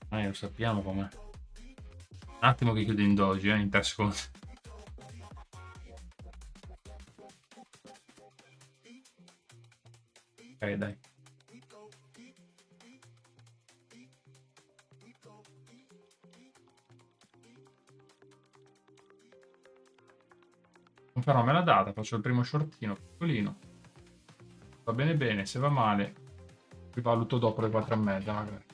Lo sappiamo com'è. Un attimo che chiude in doji, in 3 secondi. Ok, dai. Conferma me l'ha data, faccio il primo shortino piccolino. Va bene bene, se va male rivaluto dopo le 4 e mezza magari.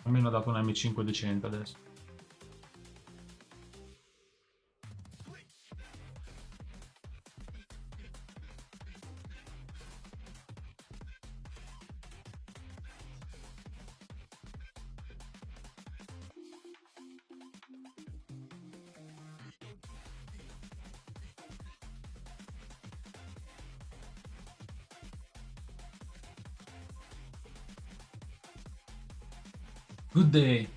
Almeno ha dato un M5 decente adesso. Good day.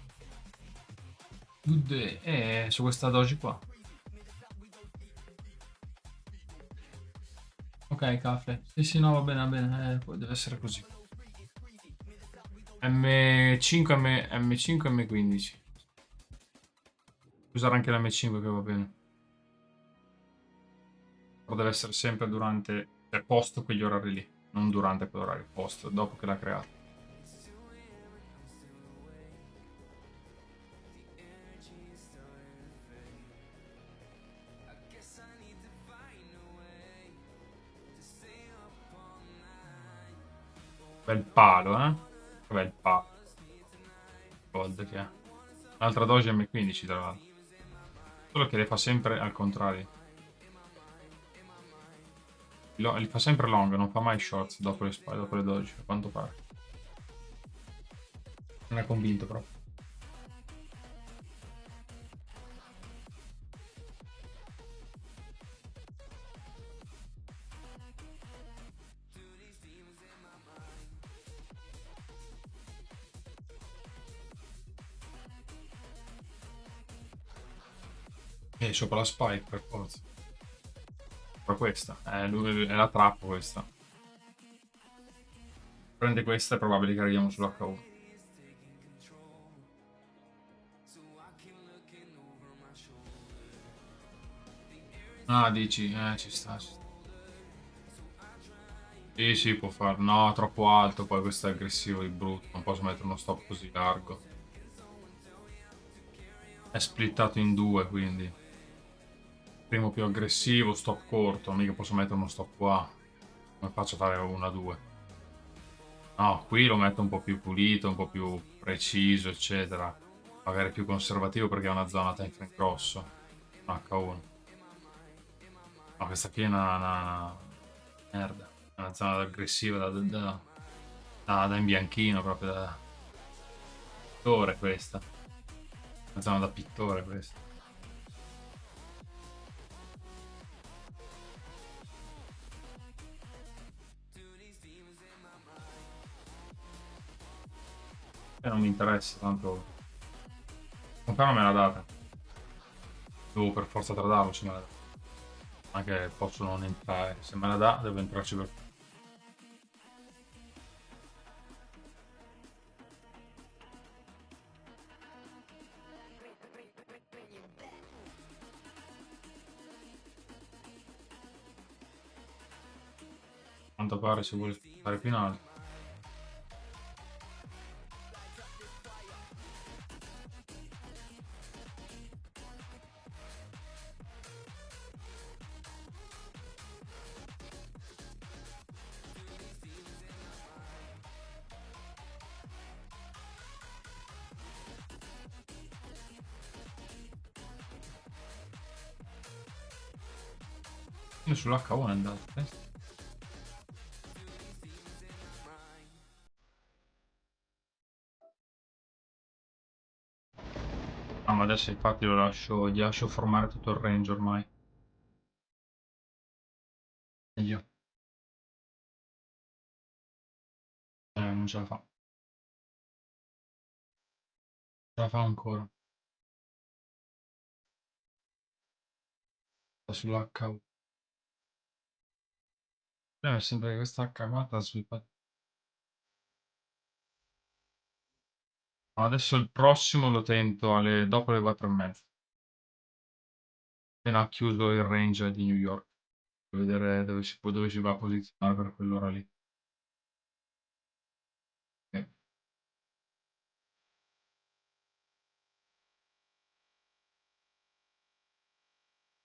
Good day. Su questa doji qua. Ok, caffè. Sì, sì, no, va bene, va bene. Poi deve essere così. M5, M5, M15. Usare anche l'M5 che va bene. Però deve essere sempre durante, cioè post quegli orari lì. Non durante quell'orario, post, dopo che l'ha creato. Bel palo, bel palo. Gold che è. L'altra doge M15 tra l'altro. Solo che le fa sempre al contrario. Li fa sempre long, non fa mai shorts dopo le spalle, dopo le doge, a quanto pare. Non è convinto però. Sopra la spike per forza. Sopra questa. È la trappola questa. Prende questa, è probabile che arriviamo sull'H1. Ah, dici, ci sta, ci sta. Sì, sì, può farlo. No, troppo alto, poi questo è aggressivo di brutto. Non posso mettere uno stop così largo. È splittato in due, quindi. Primo più aggressivo, stop corto. Mica posso mettere uno stop qua. Come faccio a fare 1-2? No, qui lo metto un po' più pulito, un po' più preciso, eccetera. Magari più conservativo perché è una zona time frame grosso. H1. No, questa qui è una merda. È una zona aggressiva da imbianchino, proprio da pittore questa. Una zona da pittore questa. E non mi interessa, tanto. Conferma me la data. Devo per forza tradarlo se me la dà. Anche posso non entrare. Se me la dà, devo entrarci per. Quanto pare si vuole fare più in alto. Sull'H1 è andato. Ah, ma adesso infatti gli lascio formare tutto il range ormai. Meglio. Non ce la fa. Ce la fa ancora. Sta sull'H1. È sempre questa cagata sui adesso il prossimo lo tento dopo le 4 e mezza. Appena ha chiuso il range di New York. Per vedere dove si va a posizionare per quell'ora lì. Ok.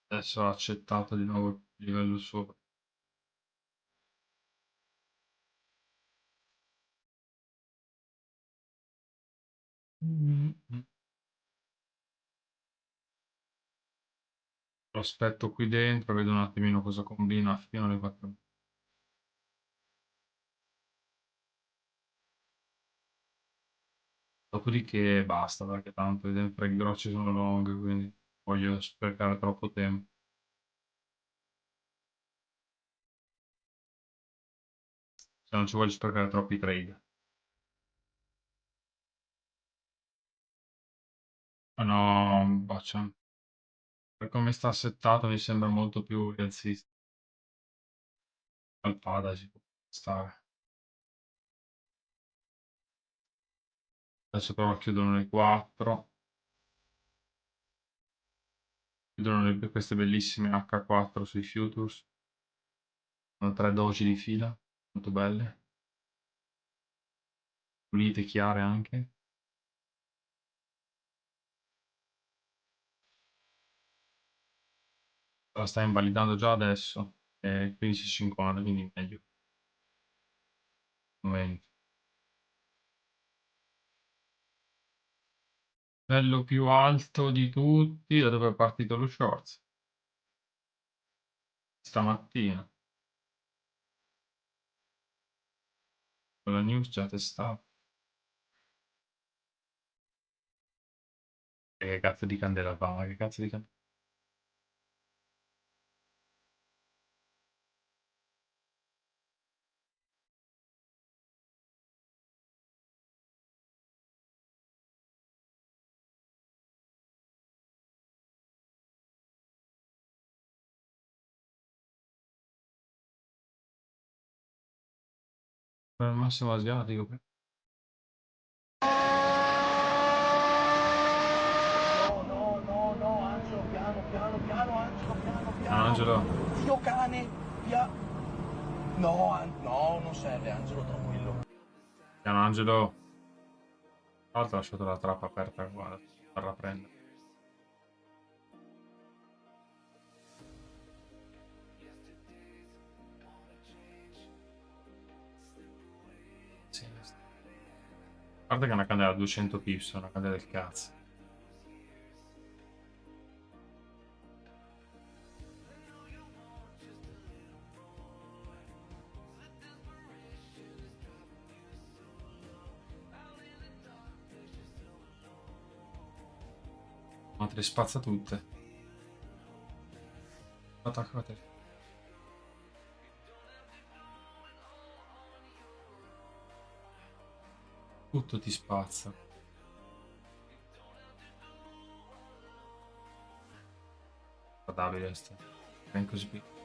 Adesso ha accettato di nuovo il livello sopra. Lo aspetto qui dentro, vedo un attimino cosa combina fino alle 4. Dopodiché basta, perché tanto dentro i grossi sono long, quindi voglio sprecare troppo tempo. Se non ci voglio sprecare troppi trade. Ma no, boccia. Per come sta settato mi sembra molto più rialzista. Alpada ci può stare. Adesso però chiudono le 4. Chiudono queste bellissime H4 sui futures. Sono 3 doji di fila, molto belle. Pulite, chiare anche. La sta invalidando già adesso. È 15,50, quindi meglio. Momento. Bello più alto di tutti, da dove è partito lo shorts? Stamattina. Con la news già testata. E che cazzo di candela fa? Ma che cazzo di candela? Per il massimo asiatico. Ah, Angelo. Dio cane, via. No, no, non serve, Angelo, tranquillo. Piano Angelo. Tra l'altro ho lasciato la trappa aperta, guarda. Farla prendere. Sì. A parte che è una candela a 200 pips, è una candela del cazzo. Ma te le spazza tutte. Attaccate. Tutto ti spazza. Guardabile sta. Ben così piccolo.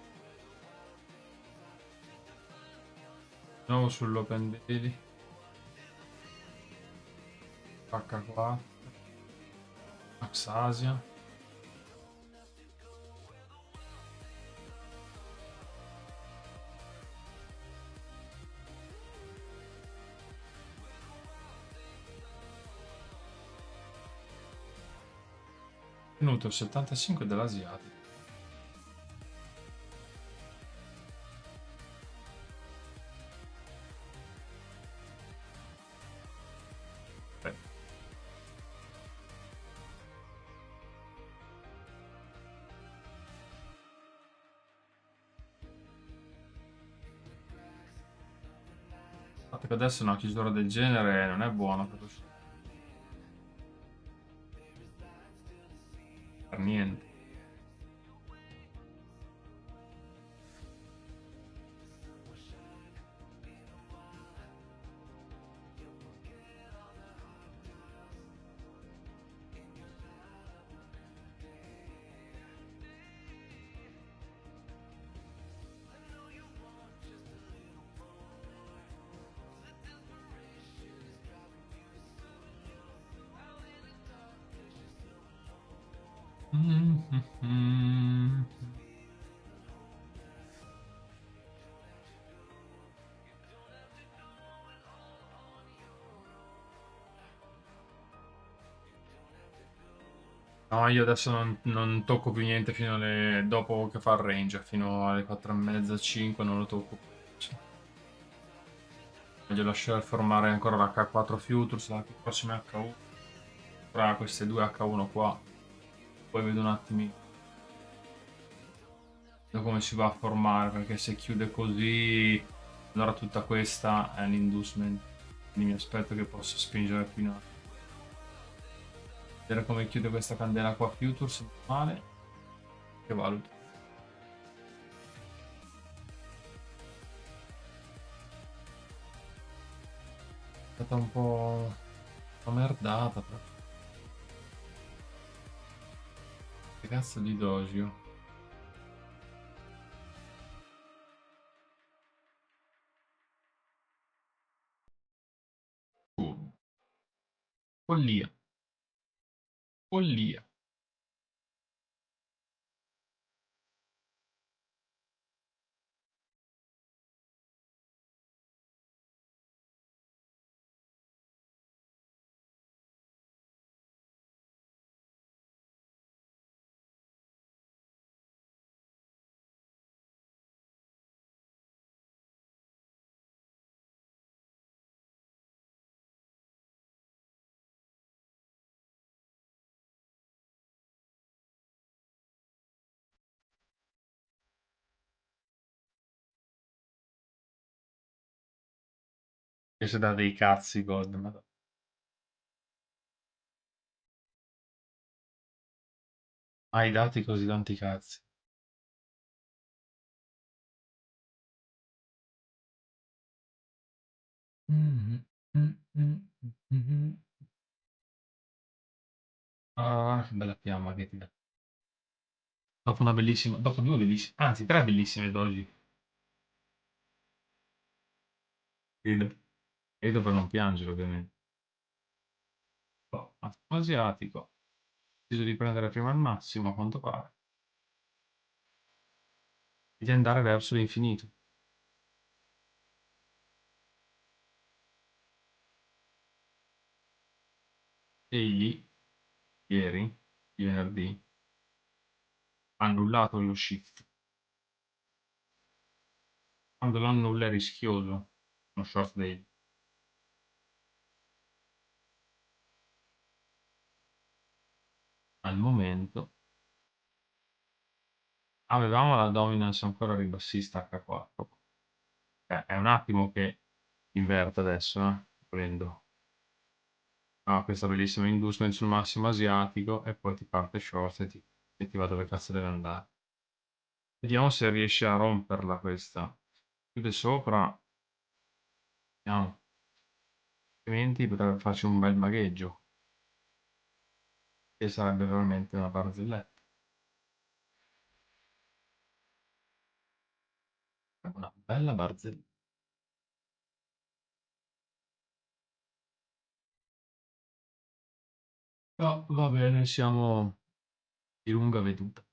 Di nuovo sull'open daily. H4. Max Asia. Venuto il 75 dell'Asiatico. Beh. Fatto che adesso una chiusura del genere non è buona per lo show. Per niente. No, io adesso non tocco più niente fino alle... dopo che fa il range, fino alle 4 e mezza, 5 non lo tocco più. Cioè, voglio lasciare formare ancora l'H4 Futures, la prossima H1, tra queste due H1 qua, poi vedo un attimino come si va a formare, perché se chiude così, allora tutta questa è l'inducement, quindi mi aspetto che possa spingere più in alto. Vedere come chiude questa candela qua Futures, male, che valuto. È stata un po' una merdata, però. Che cazzo di dojo? Follia. Follia. Che si dà dei cazzi, God, ma... Hai dati così tanti cazzi. Mhm, mhm. Ah, che bella fiamma che ti dà. Dopo una bellissima, dopo due bellissime, anzi tre bellissime doji. Rido. Rido per non piangere, ovviamente. Oh, asiatico. Ho deciso di prendere prima il massimo, a quanto pare, e di andare verso l'infinito. Egli, ieri, di venerdì, ha annullato lo shift. Quando lo annulla è rischioso, uno short daily. Al momento avevamo la dominance ancora ribassista H4. È un attimo che inverte adesso, prendo. Ah, questa bellissima inducement sul massimo asiatico e poi ti parte short e ti va dove cazzo deve andare. Vediamo se riesce a romperla questa. Chiude sopra. Vediamo. Altrimenti potrebbe farci un bel magheggio. Che sarebbe veramente una barzelletta. Una bella barzelletta. No, va bene, siamo di lunga veduta.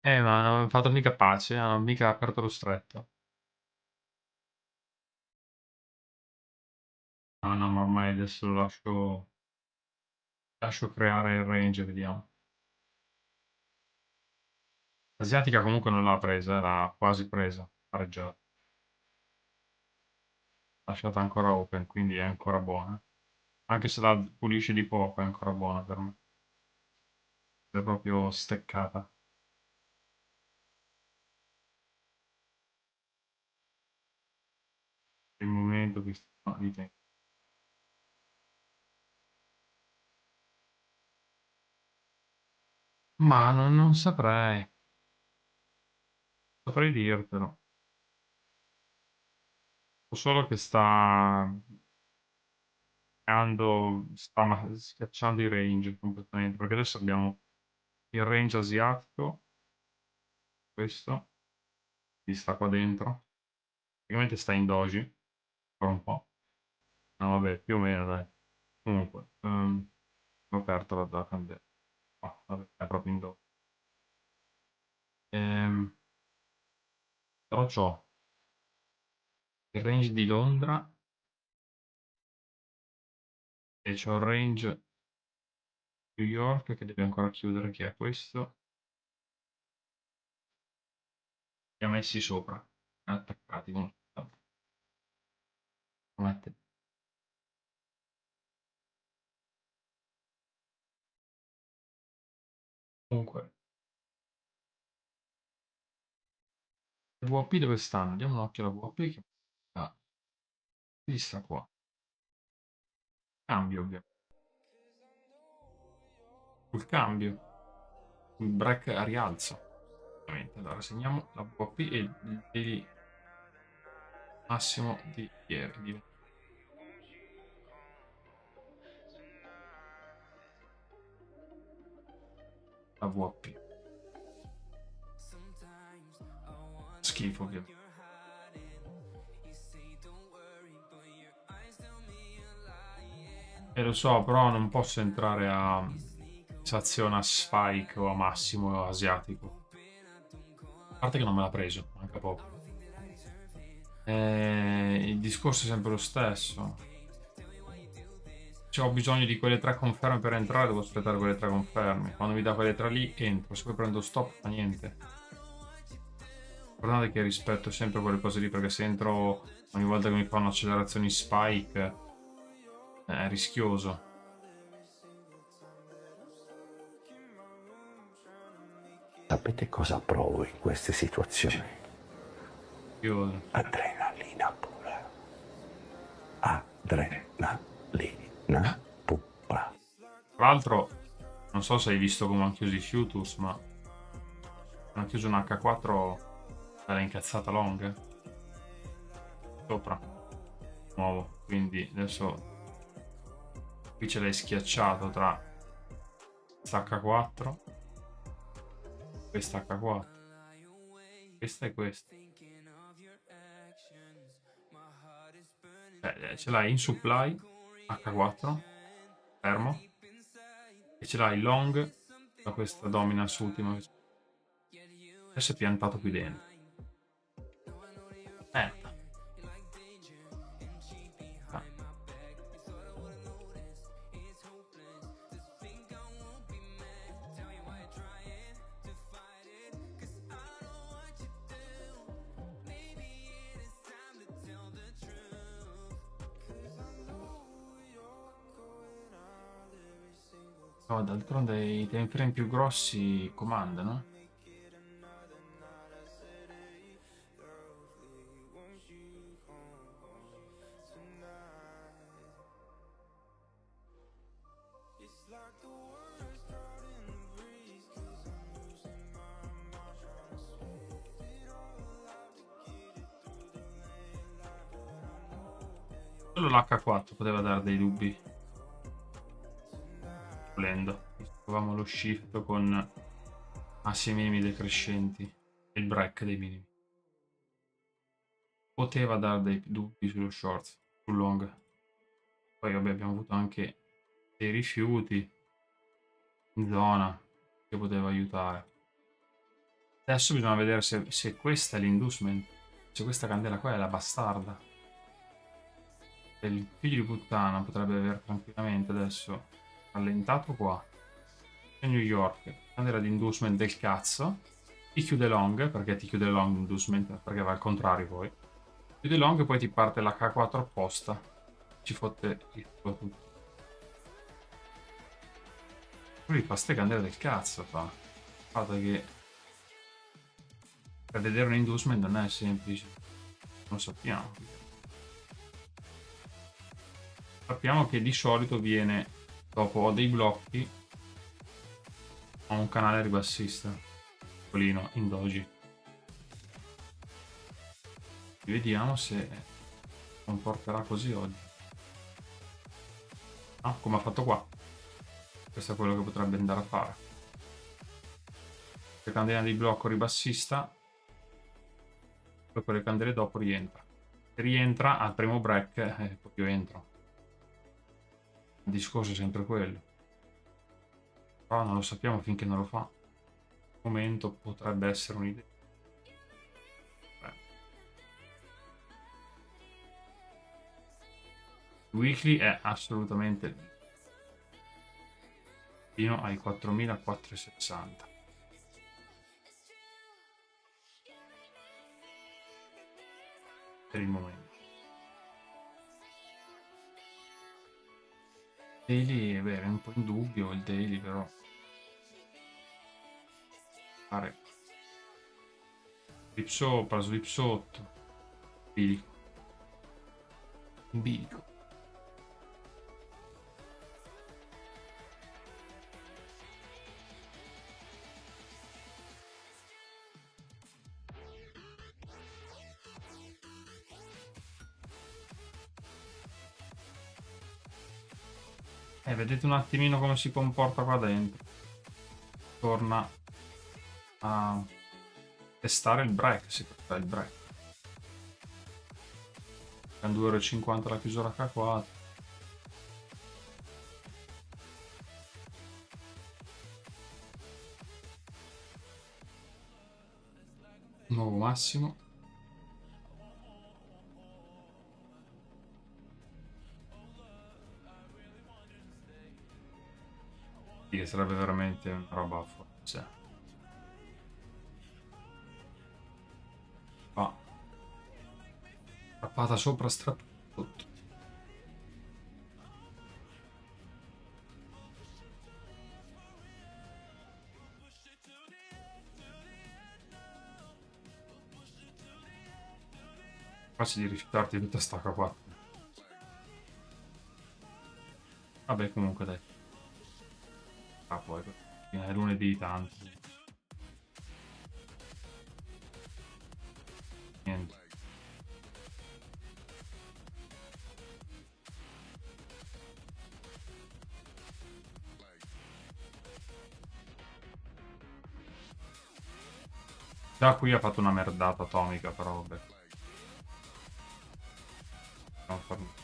Ma non hanno fatto mica pace, hanno mica aperto lo stretto. No, no, ma ormai adesso lo lascio Lascio creare il range, vediamo. L'asiatica comunque non l'ha presa, era quasi presa, pareggiata. Lasciata ancora open, quindi è ancora buona. Anche se la pulisce di poco, è ancora buona per me. È proprio steccata. Il momento che sta di tempo. Ma non saprei. Saprei dirtelo. So solo che sta schiacciando i range completamente. Perché adesso abbiamo il range asiatico. Questo. Che sta qua dentro. Praticamente sta in doji. Per un po'. No, vabbè, più o meno, dai. Comunque, ho aperto la candela. Ah, vabbè, è proprio in doji. Però c'ho il range di Londra e c'ho il range New York che deve ancora chiudere, che è questo. Li ha messi sopra, attaccati uno. Mette. Comunque, le VP dove stanno? Diamo un occhio alla VP che ah, qui sta qua. Cambio, ovviamente. Sul cambio, sul break a rialzo. Ovviamente. Allora, segniamo la VP e il daily massimo di ieri. La VP. Schifo, ovviamente. E lo so, però non posso entrare a sensazione a Spike o a Massimo asiatico. A parte che non me l'ha preso, manca poco. Il discorso è sempre lo stesso. Se ho bisogno di quelle tre conferme per entrare, devo aspettare quelle tre conferme. Quando mi dà quelle tre lì, entro. Se poi prendo stop, fa niente. Guardate che rispetto sempre quelle cose lì, perché se entro ogni volta che mi fanno accelerazioni Spike, è rischioso. Sapete cosa provo in queste situazioni? Rischioso. Adrenalina pura. Adrenalina pura. Tra l'altro, non so se hai visto come hanno chiuso i Futus, ma hanno chiuso un H4 dalla incazzata long sopra, nuovo. Quindi adesso qui ce l'hai schiacciato tra questa H4, questa H4, questa e questa. Ce l'hai in supply H4, fermo, e ce l'hai long da questa dominance ultima. Adesso è piantato qui dentro. Aspetta. Ah. No, d'altronde i time frame più grossi comandano. Solo l'H4 poteva dare dei dubbi. Volendo. Trovavamo lo shift con massi minimi decrescenti e il break dei minimi. Poteva dare dei dubbi sullo short, sul long. Poi vabbè, abbiamo avuto anche dei rifiuti in zona che poteva aiutare. Adesso bisogna vedere se questa è l'inducement, se questa candela qua è la bastarda. Il figlio di puttana potrebbe avere tranquillamente adesso Rallentato qua. E New York. Candela di inducement del cazzo. Ti chiude long, perché ti chiude long inducement, perché va al contrario poi. Chiude long e poi ti parte la K4 apposta. Ci fotte il tuo tutto. Lui fa ste candele del cazzo, fa. Guarda che per vedere un inducement non è semplice. Non lo sappiamo. Sappiamo che di solito viene dopo ho dei blocchi, ho un canale ribassista piccolino in doji. Vediamo se comporterà così oggi. Ah, come ha fatto qua. Questo è quello che potrebbe andare a fare. Le candele di blocco ribassista, poi con le candele dopo rientra. Se rientra al primo break, poi io entro. Il discorso è sempre quello. Però non lo sappiamo finché non lo fa. Al momento potrebbe essere un'idea. Il weekly è assolutamente fino ai 4460 per il momento. Daily, beh, è un po' in dubbio il daily, però fare slip sopra, slip sotto, bilico, in bilico. Vedete un attimino come si comporta qua dentro. Torna a testare il break, si fa il break. Con 2,50 € la chiusura K4. Nuovo massimo. Sì, che sarebbe veramente una roba forse. Ah. Strappata sopra, strappata sotto. Facile di rifiutarti tutta sta K4. Vabbè, comunque dai. Ah, poi è lunedì tanto. Niente. Già qui ha fatto una merdata atomica, però vabbè. Non far niente.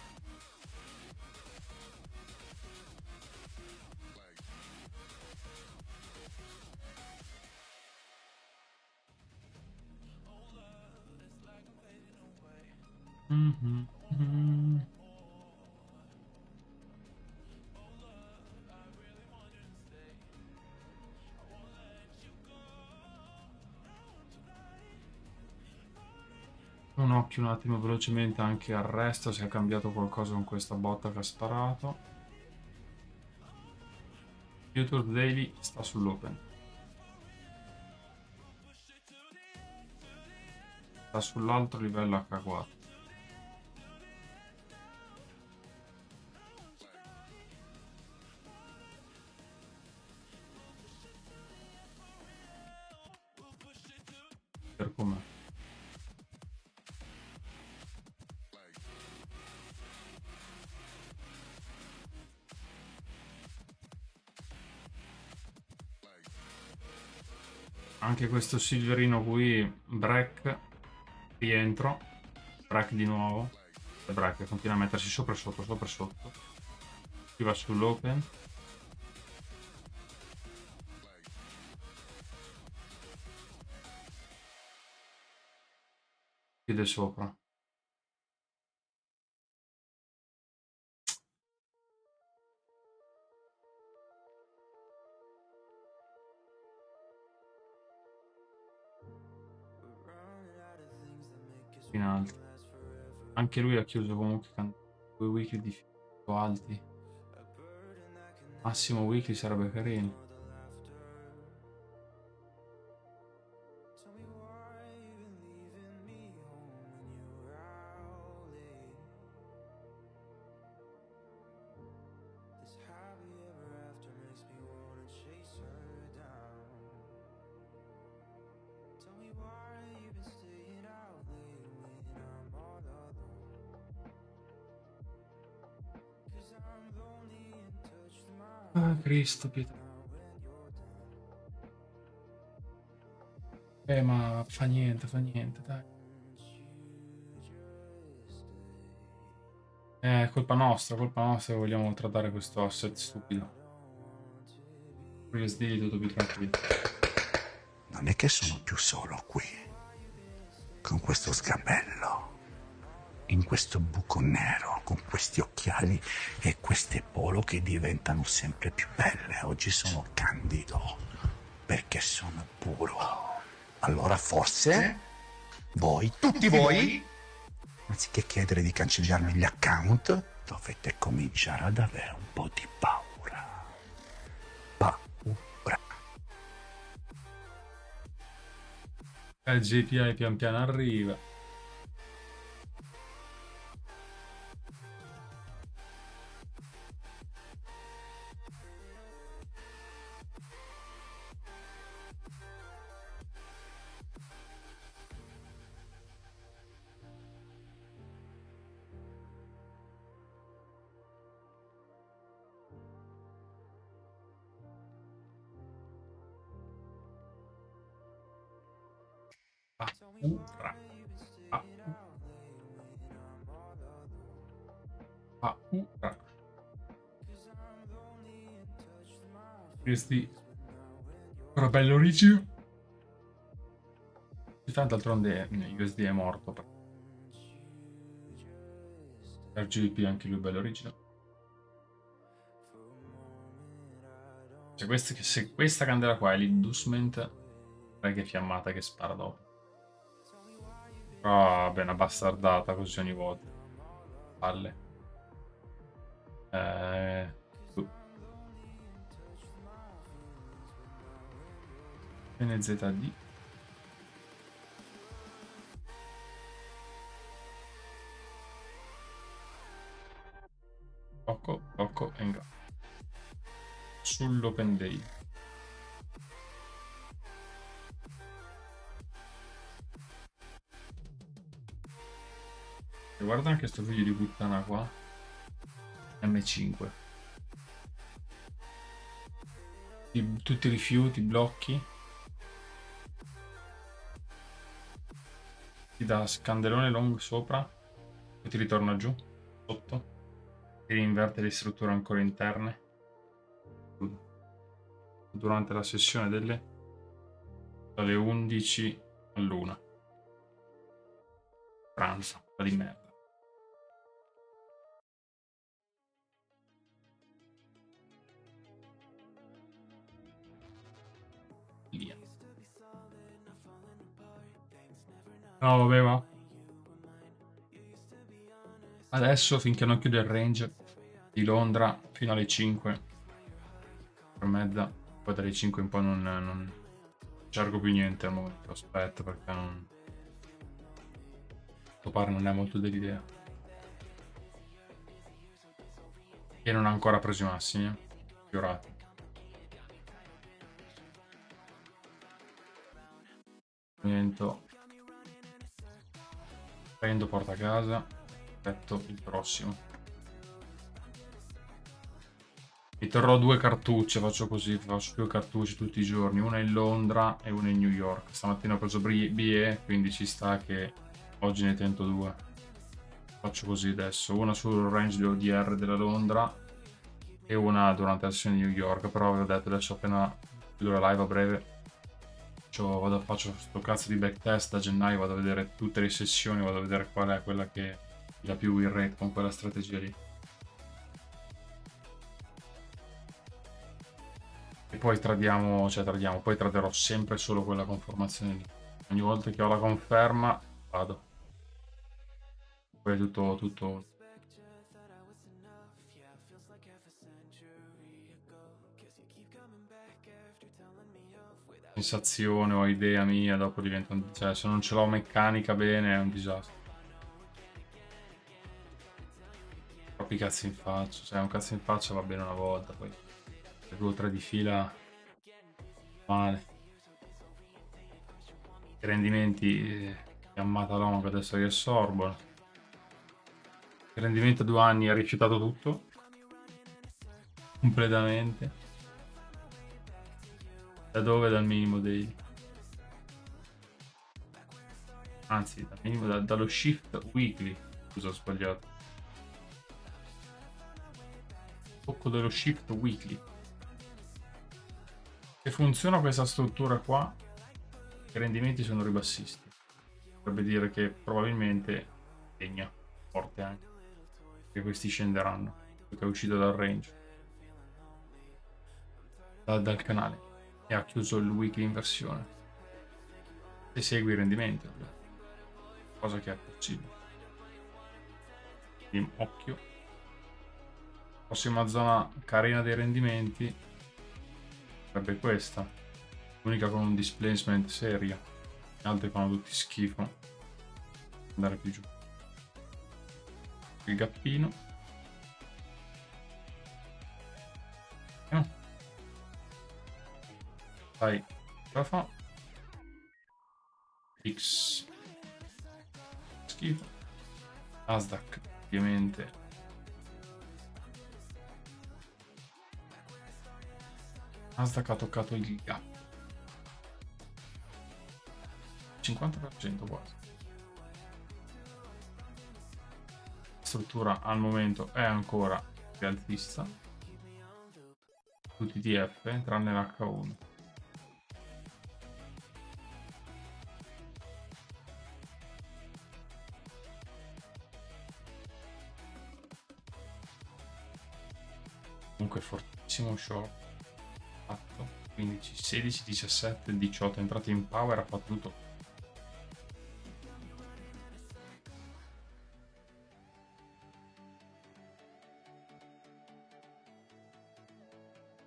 Mhm. Un occhio un attimo velocemente anche al resto, se è cambiato qualcosa con questa botta che ha sparato. YouTube Daily sta sull'open. Sta sull'altro livello H4. Per com'è. Anche questo silverino qui, break, rientro, break di nuovo, e break, continua a mettersi sopra e sotto, sopra e sotto, si va sull'open, chiude sopra. in alto. Anche lui ha chiuso comunque 2 weekly di filo alti. Massimo weekly sarebbe carino. Ah, Cristo, Pietro. Ma fa niente, dai. È colpa nostra che vogliamo trattare questo asset stupido. PSD tutto più tranquillo. Non è che sono più solo qui, con questo sgabello, in questo buco nero, con questi occhiali e queste polo che diventano sempre più belle. Oggi sono candido, perché sono puro. Allora forse voi, tutti voi, anziché chiedere di cancellarmi gli account, dovete cominciare ad avere un po' di paura. Paura. Il GPI pian piano arriva. Paura. Paura. Questi però bello origine. Tanto d'altronde USD è morto. RGB anche lui bello origine. Cioè se questa candela qua è l'Inducement, che fiammata che spara dopo. Però vabbè, una bastardata così ogni volta. Palle. NZD. Poco e inga. Sull'open day. E guarda anche sto figlio di puttana qua. M5. Tutti i rifiuti, blocchi. Ti dà scandelone long sopra. Poi ti ritorna giù, sotto. Ti rinverte le strutture ancora interne. Durante la sessione dalle 11 all'1. Pranzo, di merda. Via. No, vabbè, va. Adesso, finché non chiude il range di Londra, fino alle 5 per mezza, poi dalle 5 in poi non cerco più niente al momento. Aspetta, perché non... Topare non è molto dell'idea. E non ha ancora preso i massimi, fiorati. Movimento. Prendo, porta a casa. Aspetto il prossimo. Mi terrò 2 cartucce, faccio così, faccio 2 cartucce tutti i giorni, una in Londra e una in New York. Stamattina ho preso BE, quindi ci sta che oggi ne tento 2. Faccio così adesso, una sul range di ODR della Londra e una durante la sessione di New York, però avevo detto adesso appena chiudo la live a breve faccio sto cazzo di backtest da gennaio, vado a vedere tutte le sessioni, vado a vedere qual è quella che dà più win rate con quella strategia lì. E poi poi traderò sempre solo quella conformazione lì. Ogni volta che ho la conferma vado. poi è tutto sensazione o idea mia, dopo diventa cioè se non ce l'ho meccanica bene è un disastro. Troppi cazzi in faccia, cioè un cazzo in faccia va bene una volta, poi 2 o 3 di fila male. I rendimenti chiamata long adesso riassorbono. Il rendimento a 2 anni ha rifiutato tutto completamente. Da dove? Dal minimo dei... Anzi, dal minimo, dallo shift weekly. Scusa, ho sbagliato. Tocco dello shift weekly. Se funziona questa struttura qua, i rendimenti sono ribassisti. Vorrebbe dire che probabilmente segna forte anche. Che questi scenderanno. Perché è uscito dal range. Dal canale. E ha chiuso il weekly in versione. E segui il rendimento. Ovviamente. Cosa che è possibile. Quindi, occhio. Prossima zona carina dei rendimenti sarebbe questa. L'unica con un displacement serio. Gli altri fanno tutti schifo. Andare più giù. Il gappino. Dai, la fa. X. Schifo. Nasdaq, ovviamente. Nasdaq ha toccato il gap. 50% quasi. La struttura al momento è ancora rialzista. Tutti i TF tranne l'H1. Comunque fortissimo short fatto 15, 16, 17, 18 entrate in power, ha fatto tutto.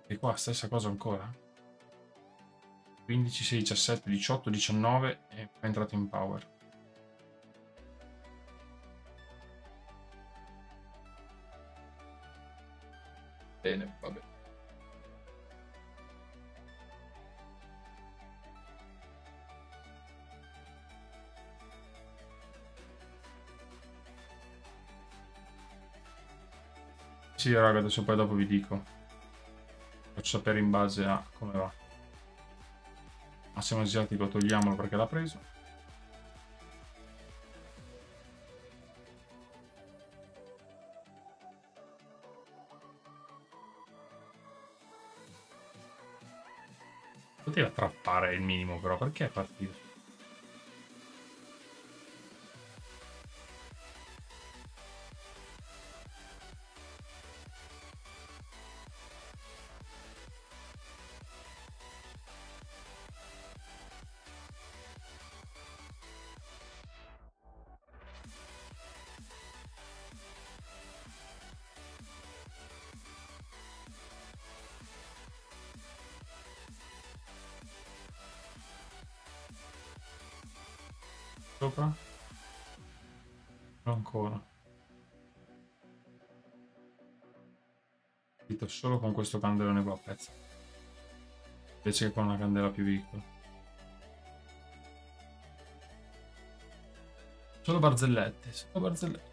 E qua stessa cosa ancora 15, 16, 17, 18, 19 e poi è entrato in power. Bene, vabbè. Sì, raga, adesso poi dopo vi dico. Faccio sapere in base a come va. Massimo asiatico togliamolo perché l'ha preso. Poteva trappare il minimo però, perché è partito? Sopra? Non ancora. Partito solo con questo candelone qua a pezzi. Invece che con una candela più piccola. Solo barzellette, solo barzellette.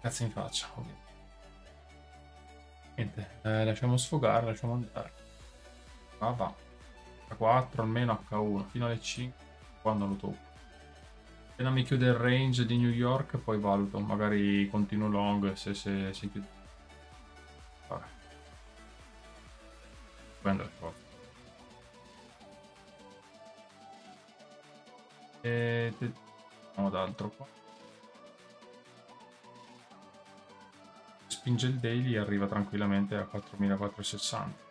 Cazzo in faccia, ovviamente. Niente, lasciamo sfogare, lasciamo andare. Va. H4 almeno H1 fino alle 5 quando lo tocco. Appena mi chiude il range di New York poi valuto, magari continuo long se chiude. Vabbè. Puoi andare forte. E andiamo ad altro qua. Spinge il daily e arriva tranquillamente a 4460.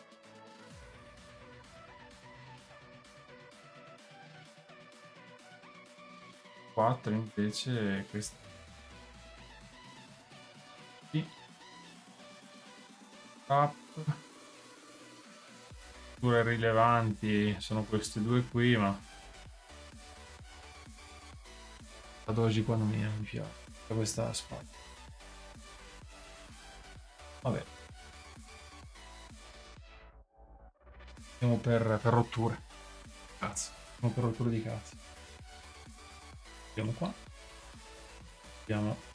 4 invece questo Up. Pure rilevanti sono questi due qui, ma la doji qua non mi piace. Questa spada. Vabbè. Andiamo per rotture. Cazzo. Andiamo per rotture di cazzo. Andiamo qua. Andiamo.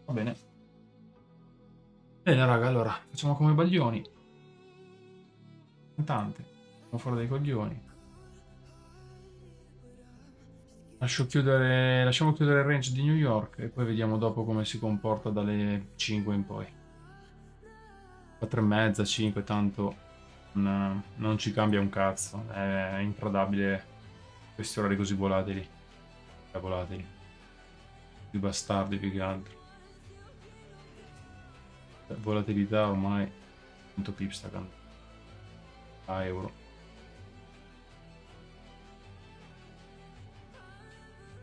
Va bene. Bene, raga, allora facciamo come baglioni. Cantante. Andiamo fuori dai coglioni. Lasciamo chiudere il range di New York e poi vediamo dopo come si comporta dalle 5 in poi. 4 e mezza, 5, tanto non ci cambia un cazzo. È intradabile questi orari così volatili. Volatili. Più bastardi più che altro. Volatilità ormai. Punto pip sta cantando. A euro.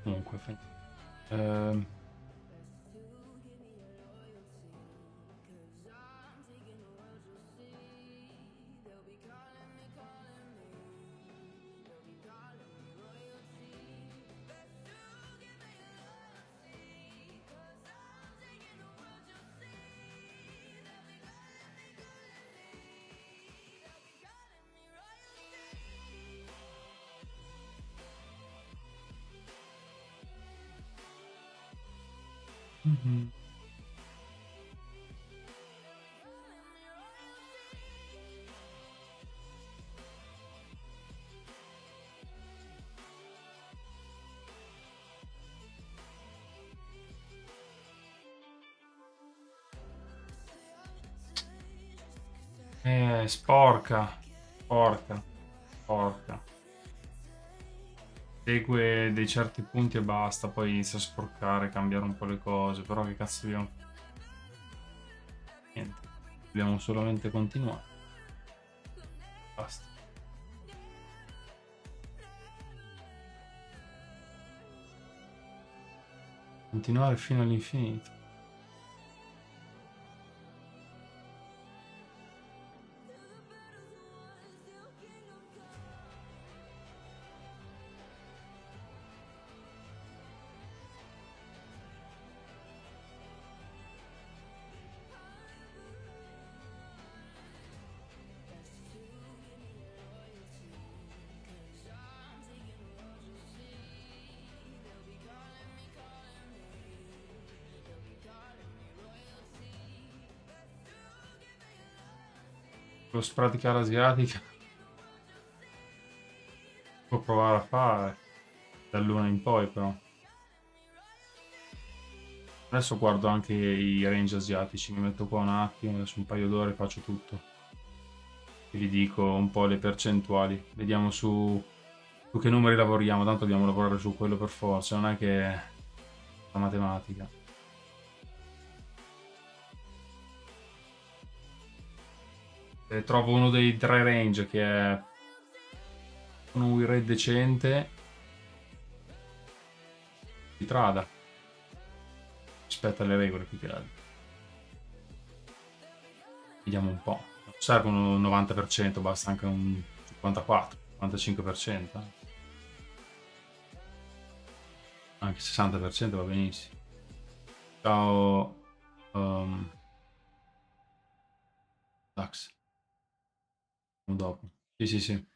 Comunque, ehm, mhm. Sporca, porca, porca. Segue dei certi punti e basta, poi inizia a sporcare, cambiare un po' le cose, però che cazzo dobbiamo... Niente, dobbiamo solamente continuare. Basta. Continuare fino all'infinito. Lo spraticare asiatica può provare a fare dall'una in poi, però. Adesso guardo anche i range asiatici, mi metto qua un attimo, adesso un paio d'ore faccio tutto. E vi dico un po' le percentuali. Vediamo su che numeri lavoriamo, tanto dobbiamo lavorare su quello per forza, non è che è la matematica. Se trovo uno dei tre range che è con un win rate decente, si trada rispetto alle regole più che altro. Vediamo un po'. Non serve un 90%, basta anche un 54, 55%. Anche 60% va benissimo. Ciao Dax. Dopo. Sì, sì, sì.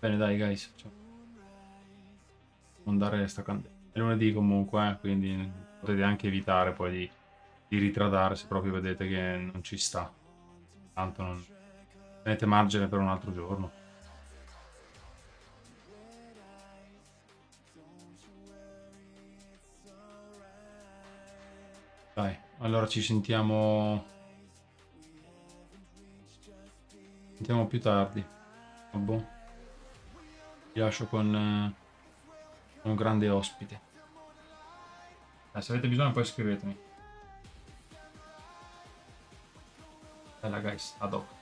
Bene, dai, guys. Ciao. Non dare sta candela. È lunedì comunque, quindi potete anche evitare poi di ritradare se proprio vedete che non ci sta. Tanto non tenete margine per un altro giorno. Dai, allora ci sentiamo. Sentiamo più tardi. Boh. Vi lascio con un grande ospite. Se avete bisogno poi scrivetemi. Bella guys, ad hoc.